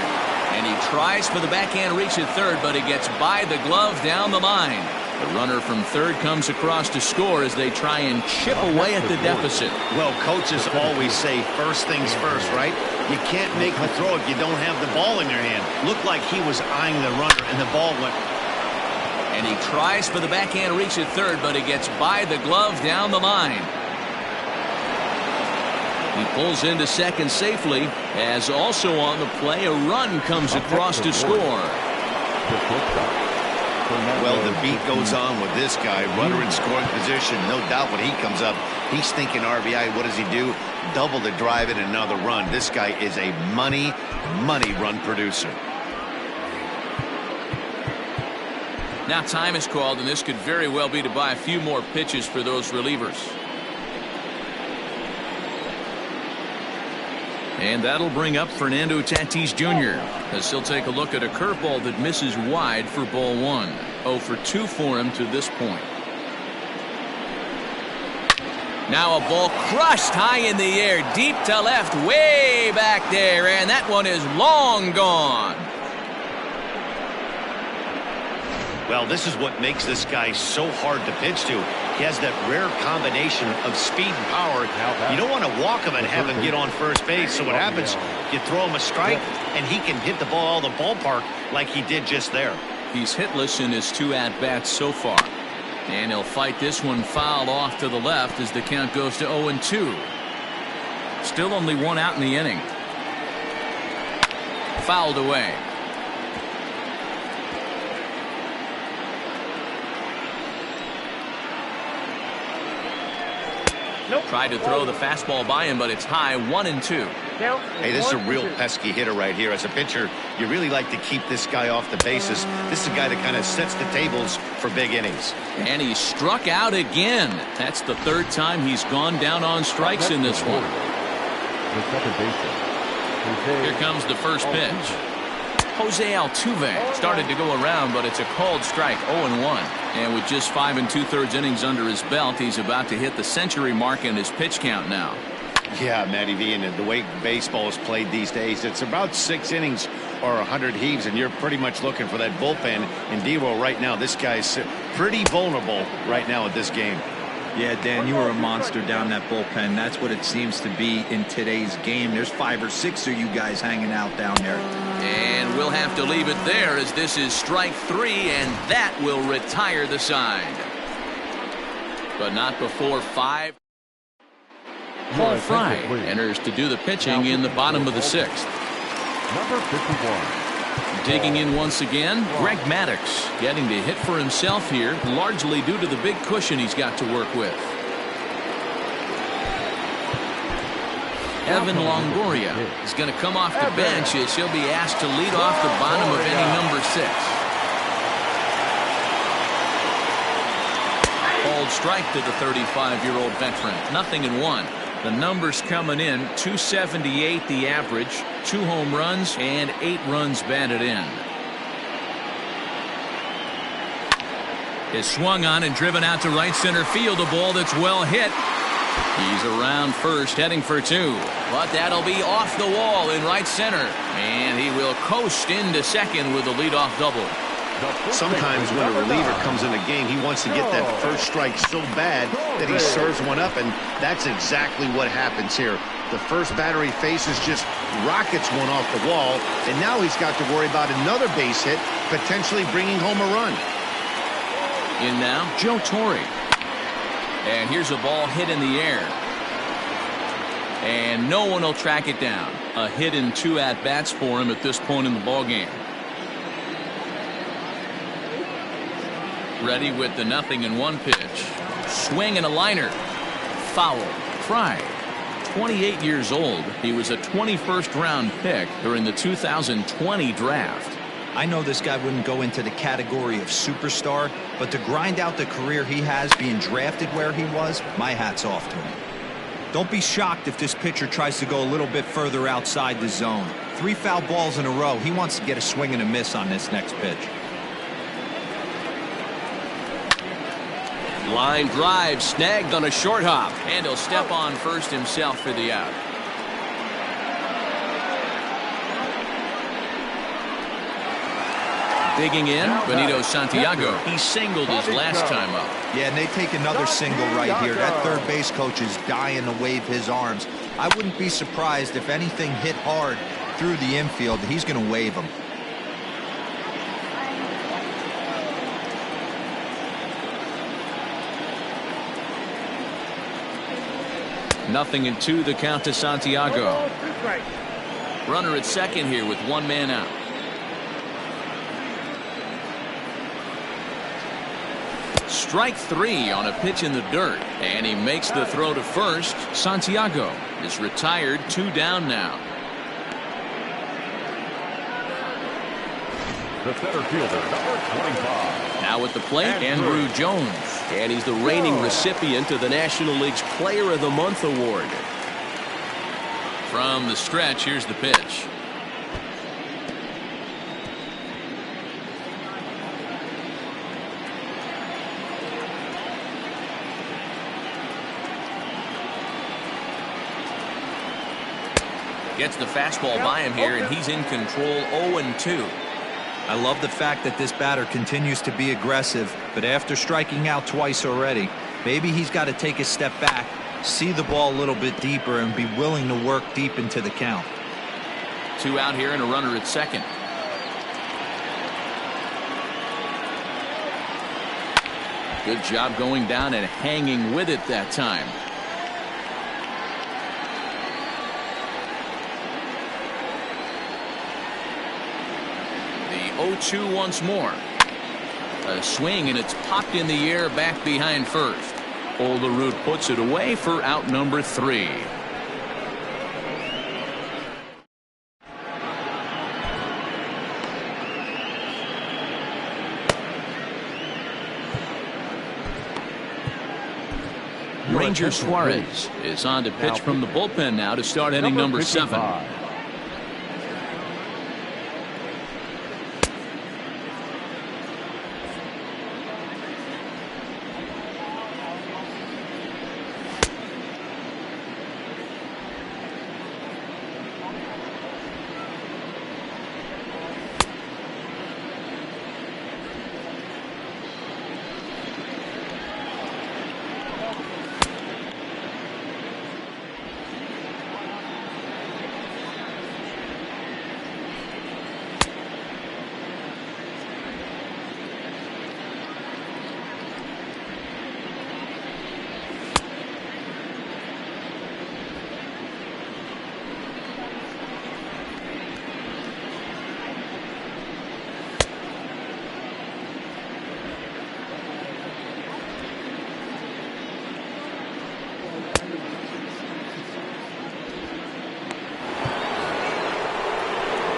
And he tries for the backhand reach at third, but he gets by the glove down the line. The runner from third comes across to score as they try and chip away at the deficit. Well, coaches always say first things first, right? You can't make the throw if you don't have the ball in your hand. Looked like he was eyeing the runner, and the ball went. And he tries for the backhand reach at third, but he gets by the glove down the line. He pulls into second safely, as also on the play a run comes across to score. Well, the beat goes on with this guy. Runner in scoring position. No doubt when he comes up, he's thinking RBI. What does he do? Double the drive and another run. This guy is a money run producer. Now time is called, and this could very well be to buy a few more pitches for those relievers. And that'll bring up Fernando Tatis Jr. as he'll take a look at a curveball that misses wide for ball 1. 0 for 2 for him to this point. Now a ball crushed high in the air, deep to left, way back there, and that one is long gone. Well, this is what makes this guy so hard to pitch to. He has that rare combination of speed and power. You don't want to walk him and have him get on first base. So what happens, you throw him a strike, and he can hit the ball out of the ballpark like he did just there. He's hitless in his 2 at-bats so far. And he'll fight this one foul off to the left as the count goes to 0-2. Still only 1 out in the inning. Fouled away. Nope. Tried to throw the fastball by him, but it's high. 1-2. Hey, this is a real pesky hitter right here. As a pitcher, you really like to keep this guy off the bases. This is a guy that kind of sets the tables for big innings. And he struck out again. That's the 3rd time he's gone down on strikes in this one. The second baseman. Here comes the first pitch. Jose Altuve started to go around, but it's a called strike. 0-1. And with just 5 2/3 innings under his belt, he's about to hit the century mark in his pitch count now. Yeah, Matty V, and the way baseball is played these days, it's about 6 innings or 100 heaves, and you're pretty much looking for that bullpen. And D-Roll right now, this guy's pretty vulnerable right now at this game. Yeah, Dan, you are a monster down that bullpen. That's what it seems to be in today's game. There's 5 or 6 of you guys hanging out down there. And we'll have to leave it there as this is strike 3, and that will retire the side. But not before 5. Paul Fry enters to do the pitching in the bottom of the 6th. Number 51. Digging in once again, Greg Maddux getting to hit for himself here, largely due to the big cushion he's got to work with. Evan Longoria is going to come off the bench as he'll be asked to lead off the bottom of inning number 6. Called strike to the 35-year-old veteran. 0-1. The numbers coming in, 278 the average, 2 home runs, and 8 runs batted in. Is swung on and driven out to right center field. A ball that's well hit. He's around first, heading for 2. But that'll be off the wall in right center. And he will coast into second with a leadoff double. Sometimes when a reliever comes in a game, he wants to get that first strike so bad that he serves one up, and that's exactly what happens here. The first batter he faces just rockets one off the wall, and now he's got to worry about another base hit, potentially bringing home a run. In now, Joe Torre. And here's a ball hit in the air. And no one will track it down. A hit in 2 at-bats for him at this point in the ballgame. Ready with the 0-1 pitch. Swing and a liner. Foul. Fry. 28 years old. He was a 21st round pick during the 2020 draft. I know this guy wouldn't go into the category of superstar, but to grind out the career he has being drafted where he was, my hat's off to him. Don't be shocked if this pitcher tries to go a little bit further outside the zone. 3 foul balls in a row. He wants to get a swing and a miss on this next pitch. Line drive snagged on a short hop, and he'll step on first himself for the out. Digging in, Benito Santiago. He singled his last time up. Yeah, and they take another single right here. That third base coach is dying to wave his arms. I wouldn't be surprised if anything hit hard through the infield. He's going to wave them. 0-2 the count to Santiago. Runner at second here with 1 man out. Strike 3 on a pitch in the dirt, and he makes the throw to first. Santiago is retired, 2 down now. The center fielder, number 25. Now at the plate, Andrew Jones. And he's the reigning recipient of the National League's Player of the Month award. From the stretch, here's the pitch. Gets the fastball by him here, and he's in control. 0-2. I love the fact that this batter continues to be aggressive, but after striking out twice already, maybe he's got to take a step back, see the ball a little bit deeper, and be willing to work deep into the count. 2 out here and a runner at second. Good job going down and hanging with it that time. The 0-2 once more. A swing, and it's popped in the air back behind first. Olerud puts it away for out number 3. Ranger Suarez is on to pitch from the bullpen now to start inning number 7.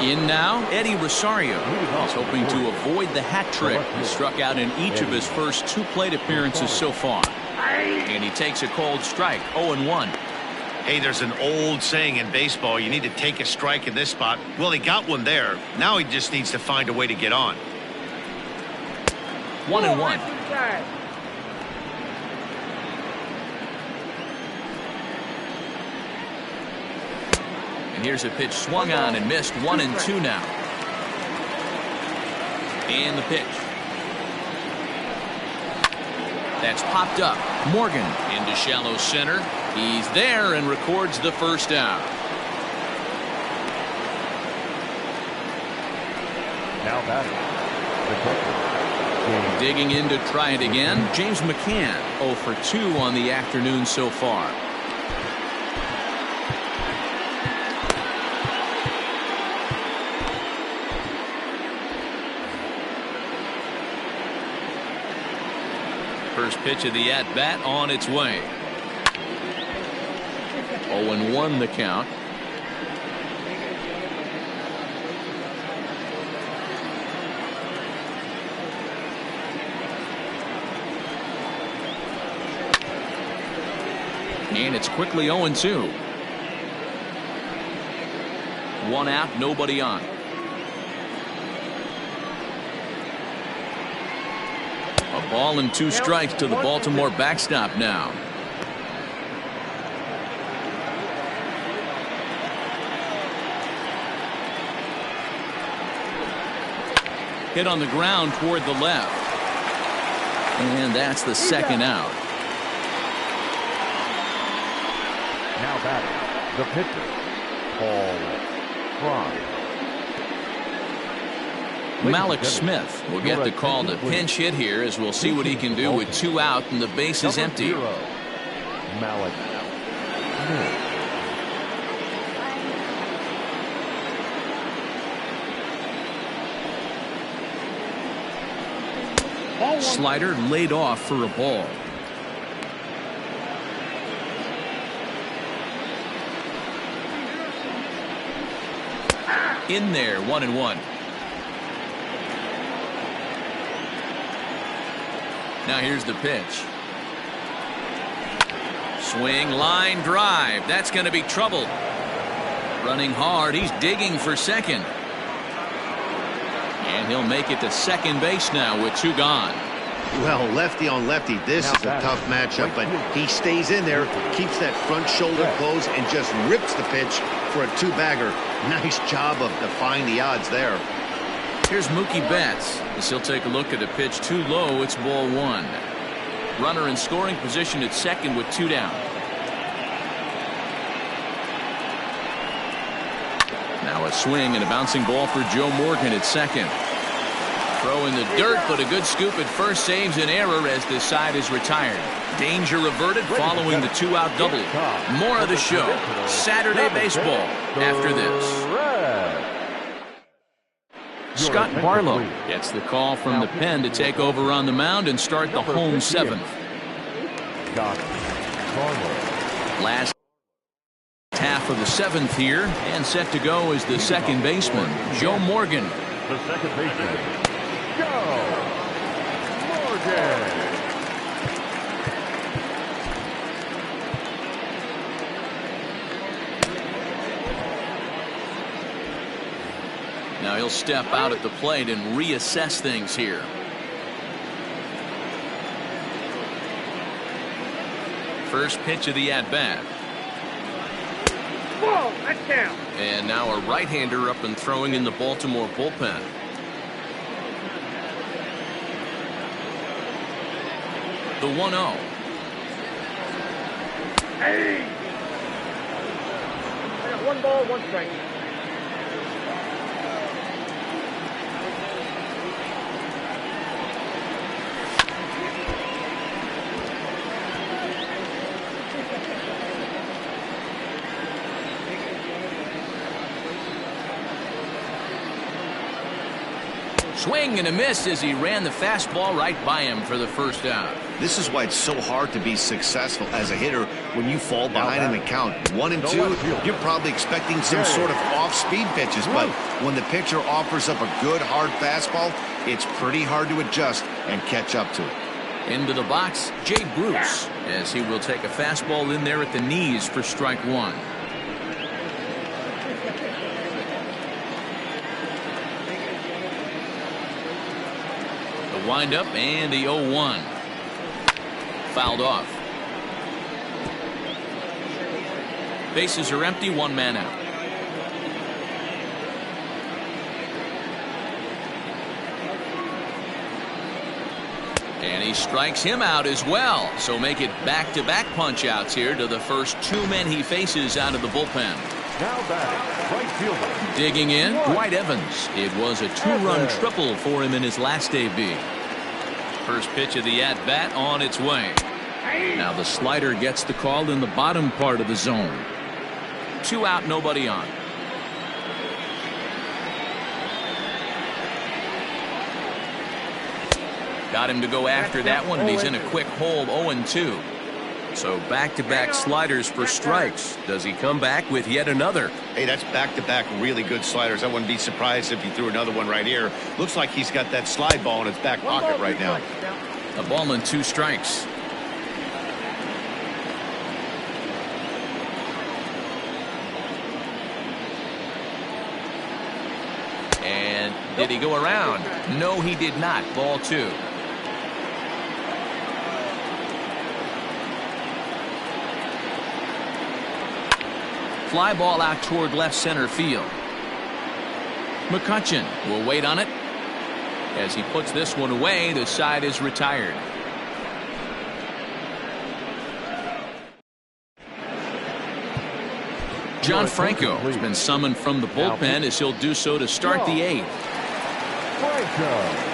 In now, Eddie Rosario. He's hoping to avoid the hat trick. He struck out in each of his first 2 plate appearances so far. And he takes a cold strike, 0-1. Hey, there's an old saying in baseball, you need to take a strike in this spot. Well, he got one there. Now he just needs to find a way to get on. 1-1. And here's a pitch swung on and missed. 1-2 now. And the pitch. That's popped up. Morgan into shallow center. He's there and records the first out. Now batting, digging in to try it again. James McCann 0 for 2 on the afternoon so far. First pitch of the at-bat on its way. 0-1 the count. And it's quickly 0-2. 1 out, nobody on. A ball and 2 strikes to the Baltimore backstop now. Hit on the ground toward the left. And that's the second out. now batting, the pitcher, Paul Fry. Maddux Smith will get the call to pinch hit here, as we'll see what he can do with 2 out and the base is empty. Maddux Smith. Slider laid off for a ball. In there, 1-1. Now here's the pitch. Swing, line drive. That's going to be trouble. Running hard, he's digging for second. And he'll make it to second base now with 2 gone. Well, lefty on lefty, this is a tough matchup, but he stays in there, keeps that front shoulder closed, and just rips the pitch for a 2-bagger. Nice job of defying the odds there. Here's Mookie Betts as he'll take a look at a pitch too low. It's ball 1. Runner in scoring position at second with 2 down. Now a swing and a bouncing ball for Joe Morgan at second. Throw in the dirt, but a good scoop at first saves an error as this side is retired. Danger averted following the 2-out double. More of the show. Saturday baseball after this. Scott Barlow gets the call from the pen to take over on the mound and start the home 7th. Last half of the 7th here, and set to go is the second baseman, Joe Morgan. The second baseman, Joe Morgan. Now he'll step out at the plate and reassess things here. First pitch of the at-bat. Whoa, that's down. And now a right-hander up and throwing in the Baltimore bullpen. The 1-0. Hey! I got 1 ball, 1 strike. Swing and a miss as he ran the fastball right by him for the first out. This is why it's so hard to be successful as a hitter when you fall behind in the count. 1 and 2, you're probably expecting some sort of off-speed pitches, but when the pitcher offers up a good hard fastball, it's pretty hard to adjust and catch up to it. Into the box, Jay Bruce, as he will take a fastball in there at the knees for strike 1. The windup and the 0-1. Fouled off. Bases are empty, 1 man out. And he strikes him out as well. So make it back-to-back punch-outs here to the first 2 men he faces out of the bullpen. Now batting, right fielder. Digging in, Dwight Evans. It was a 2-run triple for him in his last AB. First pitch of the at-bat on its way. Now the slider gets the call in the bottom part of the zone. 2 out, nobody on. Got him to go after that one, and he's in a quick hole, 0-2. So back-to-back sliders for strikes. Does he come back with yet another? Hey, that's back-to-back really good sliders. I wouldn't be surprised if he threw another one right here. Looks like he's got that slide ball in his back pocket right now. A ball and 2 strikes. And did he go around? No, he did not. Ball 2. Fly ball out toward left center field. McCutchen will wait on it. As he puts this one away, the side is retired. John Franco has been summoned from the bullpen as he'll do so to start the 8th. Franco.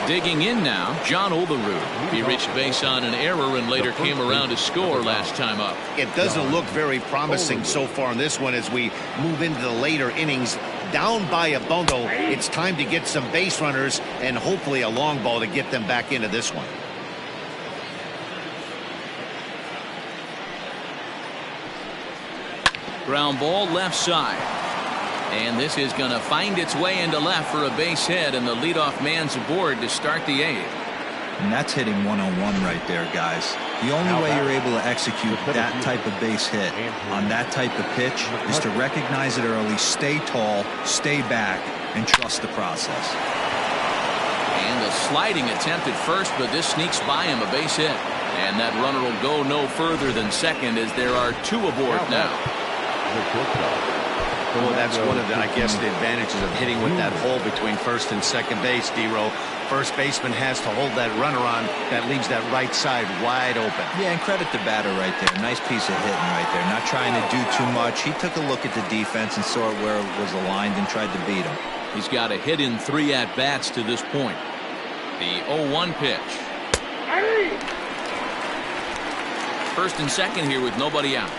Digging in now, John Olerud. He reached base on an error and later came around to score last time up. It doesn't look very promising so far in this one as we move into the later innings. Down by a bundle, it's time to get some base runners and hopefully a long ball to get them back into this one. Ground ball left side. And this is going to find its way into left for a base hit, and the leadoff man's aboard to start the 8th. And that's hitting one-on-one right there, guys. The only way you're able to execute that type of base hit on that type of pitch is to recognize it early, stay tall, stay back, and trust the process. And a sliding attempt at first, but this sneaks by him, a base hit. And that runner will go no further than second as there are 2 aboard now. Well, that's one of the, I guess, the advantages of hitting with that hole between first and second base, D-Row. First baseman has to hold that runner on. That leaves that right side wide open. Yeah, and credit the batter right there. Nice piece of hitting right there. Not trying to do too much. He took a look at the defense and saw it where it was aligned and tried to beat him. He's got a hit in 3 at-bats to this point. The 0-1 pitch. First and second here with nobody out.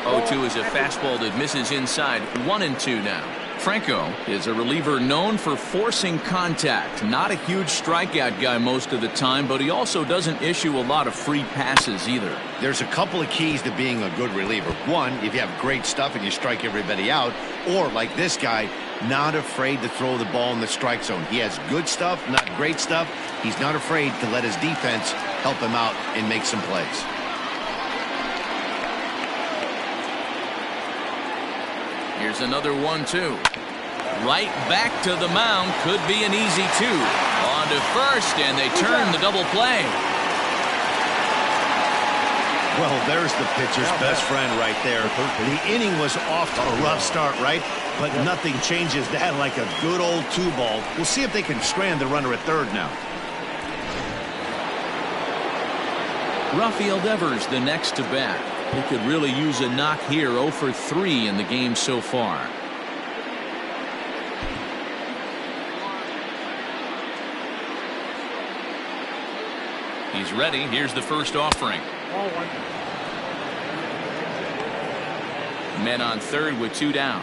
0-2 is a fastball that misses inside. 1-2 now. Franco is a reliever known for forcing contact. Not a huge strikeout guy most of the time, but he also doesn't issue a lot of free passes either. There's a couple of keys to being a good reliever. One, if you have great stuff and you strike everybody out, or like this guy, not afraid to throw the ball in the strike zone. He has good stuff, not great stuff. He's not afraid to let his defense help him out and make some plays. Here's another 1-2. Right back to the mound. Could be an easy 2. On to first, and they turn the double play. Well, there's the pitcher's best friend right there. The inning was off to a rough start, right? But nothing changes that like a good old 2-ball. We'll see if they can strand the runner at third now. Rafael Devers the next to bat. He could really use a knock here. 0 for 3 in the game so far. He's ready. Here's the first offering. Men on third with 2 down.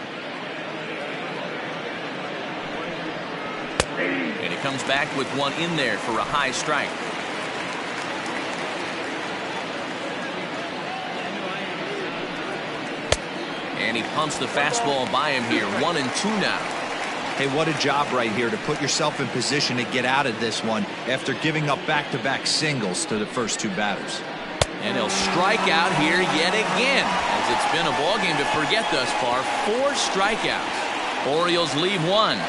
And he comes back with 1 in there for a high strike. And he pumps the fastball by him here. 1-2 now. Hey, what a job right here to put yourself in position to get out of this one after giving up back-to-back singles to the first 2 batters. And he'll strike out here yet again, as it's been a ballgame to forget thus far. 4 strikeouts. Orioles lead 1.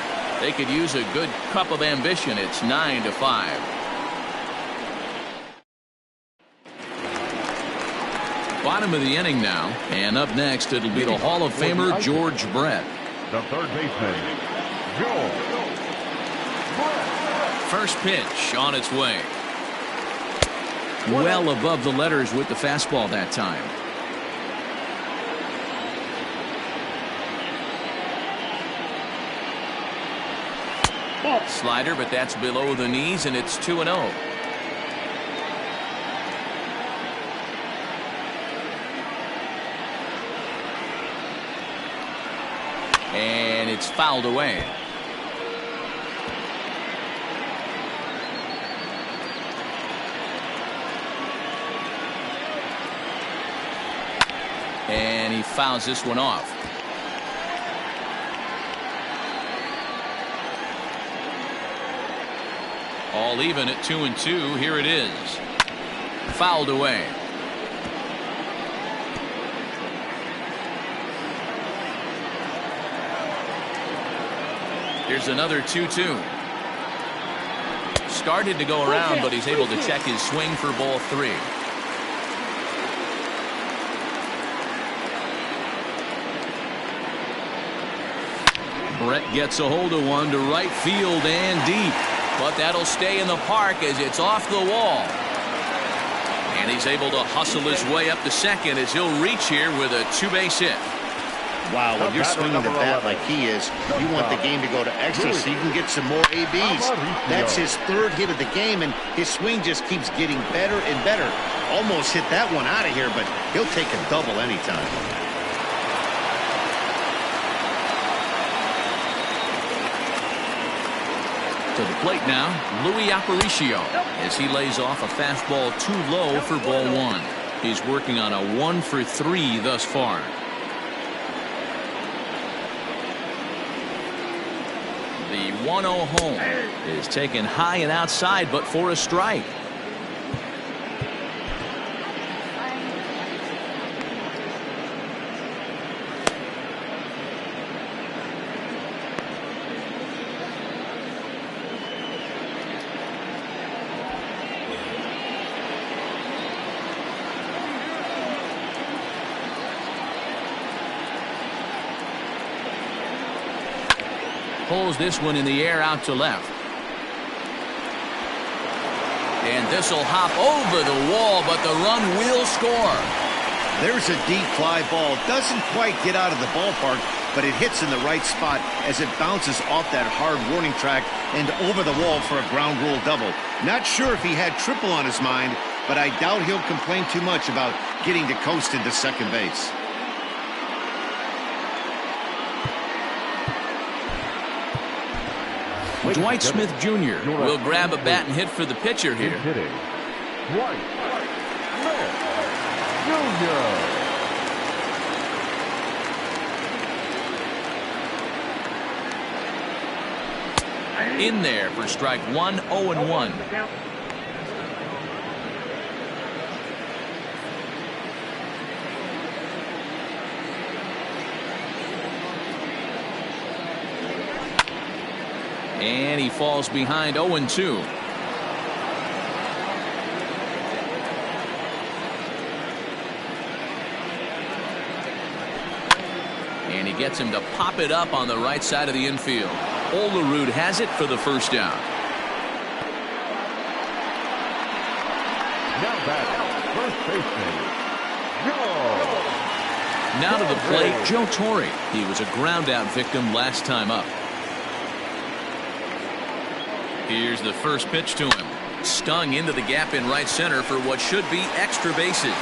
They could use a good cup of ambition. It's 9-5. Bottom of the inning now, and up next it'll be the Hall of Famer George Brett. The third baseman, George Brett. First pitch on its way. Well above the letters with the fastball that time. Slider, but that's below the knees, and it's 2-0. And it's fouled away. And he fouls this one off. All even at 2-2. Here it is. Fouled away. Here's another 2-2. Started to go around, but he's able to check his swing for ball 3. Brett gets a hold of one to right field and deep. But that'll stay in the park as it's off the wall. And he's able to hustle his way up to second as he'll reach here with a 2-base hit. Wow, when you're swinging the bat like he is, you want the game to go to extra so you can get some more ABs. That's his third hit of the game, and his swing just keeps getting better and better. Almost hit that one out of here, but he'll take a double anytime. To the plate now, Louis Aparicio, as he lays off a fastball too low for ball one. He's working on a 1 for 3 thus far. The 1-0 home is taken high and outside, but for a strike. Pulls this one in the air out to left. And this will hop over the wall, but the run will score. There's a deep fly ball. Doesn't quite get out of the ballpark, but it hits in the right spot as it bounces off that hard warning track and over the wall for a ground rule double. Not sure if he had triple on his mind, but I doubt he'll complain too much about getting to coast into second base. Dwight Smith Jr. will grab a bat and hit for the pitcher here. Dwight Smith Jr. In there for strike 1, 0-1. And he falls behind 0-2. And he gets him to pop it up on the right side of the infield. Olerud has it for the first down. Now back, first baseman, Joe. Now to the plate, Joe Torre. He was a ground out victim last time up. Here's the first pitch to him. Stung into the gap in right center for what should be extra bases.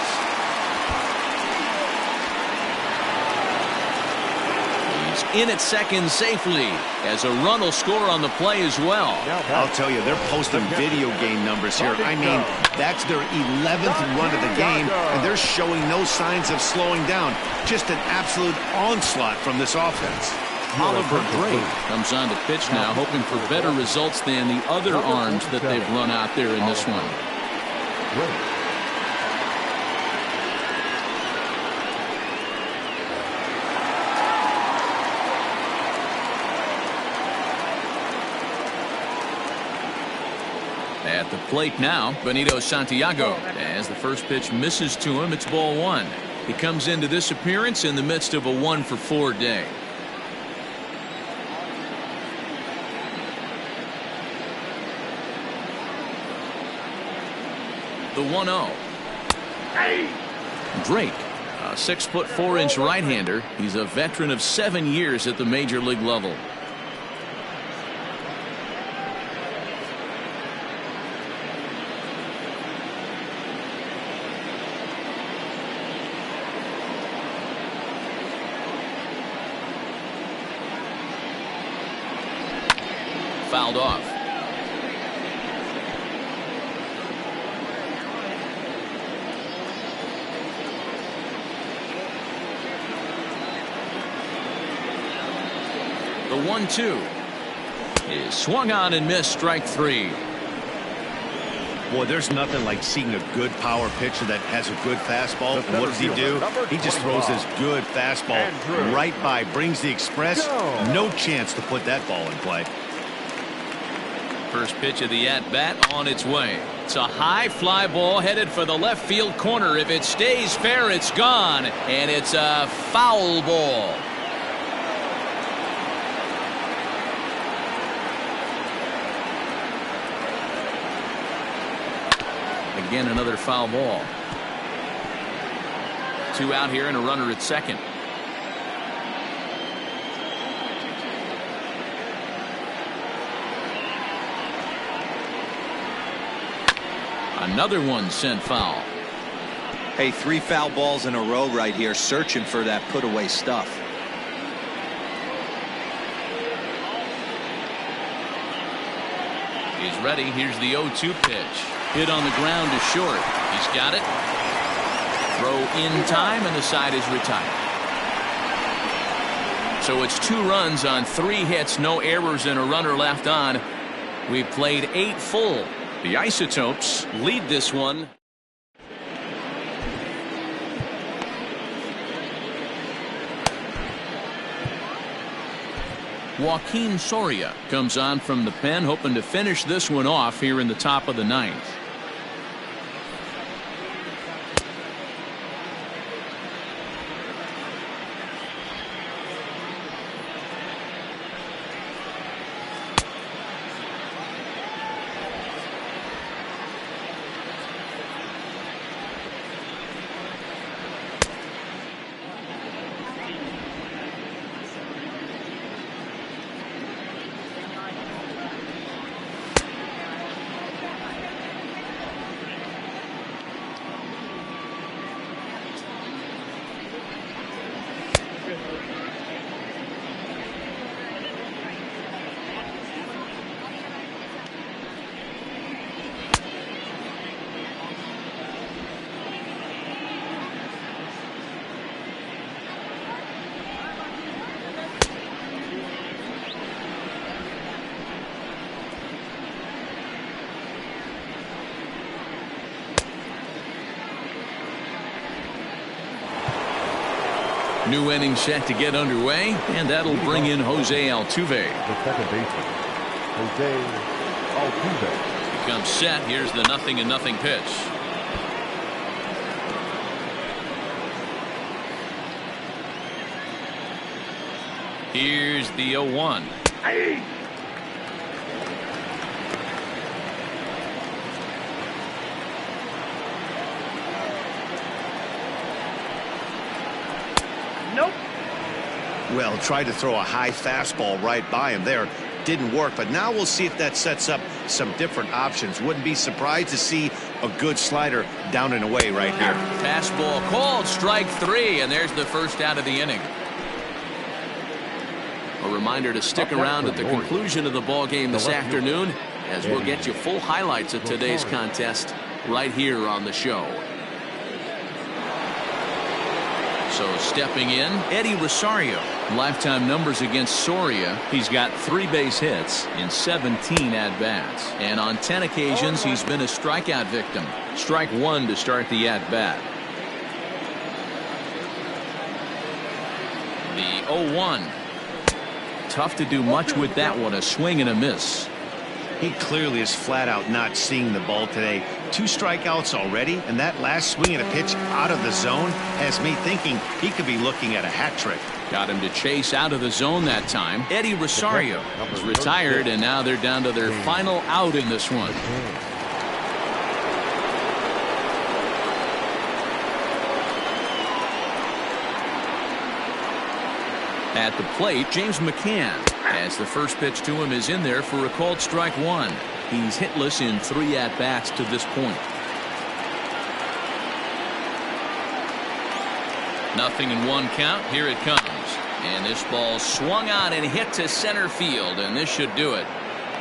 He's in at second safely as a run will score on the play as well. I'll tell you, they're posting video game numbers here. I mean, that's their 11th run of the game, and they're showing no signs of slowing down. Just an absolute onslaught from this offense. Oliver Bert comes on the pitch now, hoping for better results than the other arms that they've run out there in this one. At the plate now, Benito Santiago. As the first pitch misses to him, it's ball one. He comes into this appearance in the midst of a 1 for 4 day. The 1-0. Drake, a 6'4" right-hander. He's a veteran of 7 years at the major league level. Fouled off. The 1-2 is swung on and missed, strike 3. Boy, there's nothing like seeing a good power pitcher that has a good fastball. And what does he do? He just throws this good fastball right by, brings the express. No chance to put that ball in play. First pitch of the at-bat on its way. It's a high fly ball headed for the left field corner. If it stays fair, it's gone, and it's a foul ball. Again, another foul ball. 2 out here and a runner at second. Another one sent foul. Hey, 3 foul balls in a row right here, searching for that put away stuff. He's ready. Here's the 0-2 pitch. Hit on the ground to short. He's got it. Throw in time, and the side is retired. So it's 2 runs on 3 hits, no errors, and a runner left on. We've played 8 full. The Isotopes lead this one. Joaquin Soria comes on from the pen, hoping to finish this one off here in the top of the 9th. New inning set to get underway, and that'll bring in Jose Altuve. The second baseman, Jose Altuve. He comes set. Here's the 0-0 pitch. Here's the 0-1. Hey! Nope. Well, tried to throw a high fastball right by him there. Didn't work, but now we'll see if that sets up some different options. Wouldn't be surprised to see a good slider down and away right here. Fastball called, strike 3, and there's the first out of the inning. A reminder to stick around at the conclusion of the ball game this afternoon, as we'll get you full highlights of today's contest right here on the show. So stepping in, Eddie Rosario. Lifetime numbers against Soria. He's got 3 base hits in 17 at-bats. And on 10 occasions, he's been a strikeout victim. Strike 1 to start the at-bat. The 0-1. Tough to do much with that one. A swing and a miss. He clearly is flat out not seeing the ball today. 2 strikeouts already, and that last swing and a pitch out of the zone has me thinking he could be looking at a hat trick. Got him to chase out of the zone that time. Eddie Rosario is retired, and now they're down to their final out in this one. At the plate, James McCann, as the first pitch to him is in there for a called strike 1. He's hitless in 3 at-bats to this point. 0-1 count. Here it comes. And this ball swung on and hit to center field, and this should do it.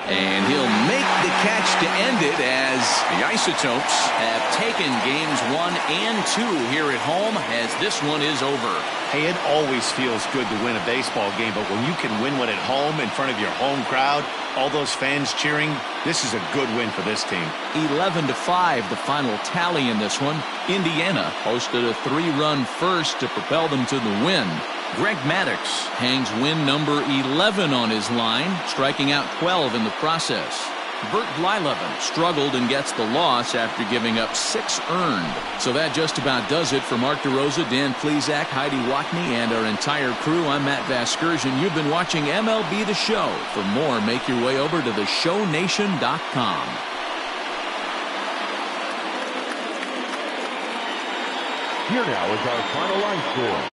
And he'll make the catch to end it, as the Isotopes have taken games 1 and 2 here at home, as this one is over. Hey, it always feels good to win a baseball game, but when you can win one at home in front of your home crowd, all those fans cheering, this is a good win for this team. 11-5 the final tally in this one. Indiana posted a 3-run first to propel them to the win. Greg Maddux hangs win number 11 on his line, striking out 12 in the process. Bert Blyleven struggled and gets the loss after giving up 6 earned. So that just about does it for Mark DeRosa, Dan Plesac, Heidi Watney, and our entire crew. I'm Matt Vasgersian. You've been watching MLB The Show. For more, make your way over to theshownation.com. Here now is our final line score.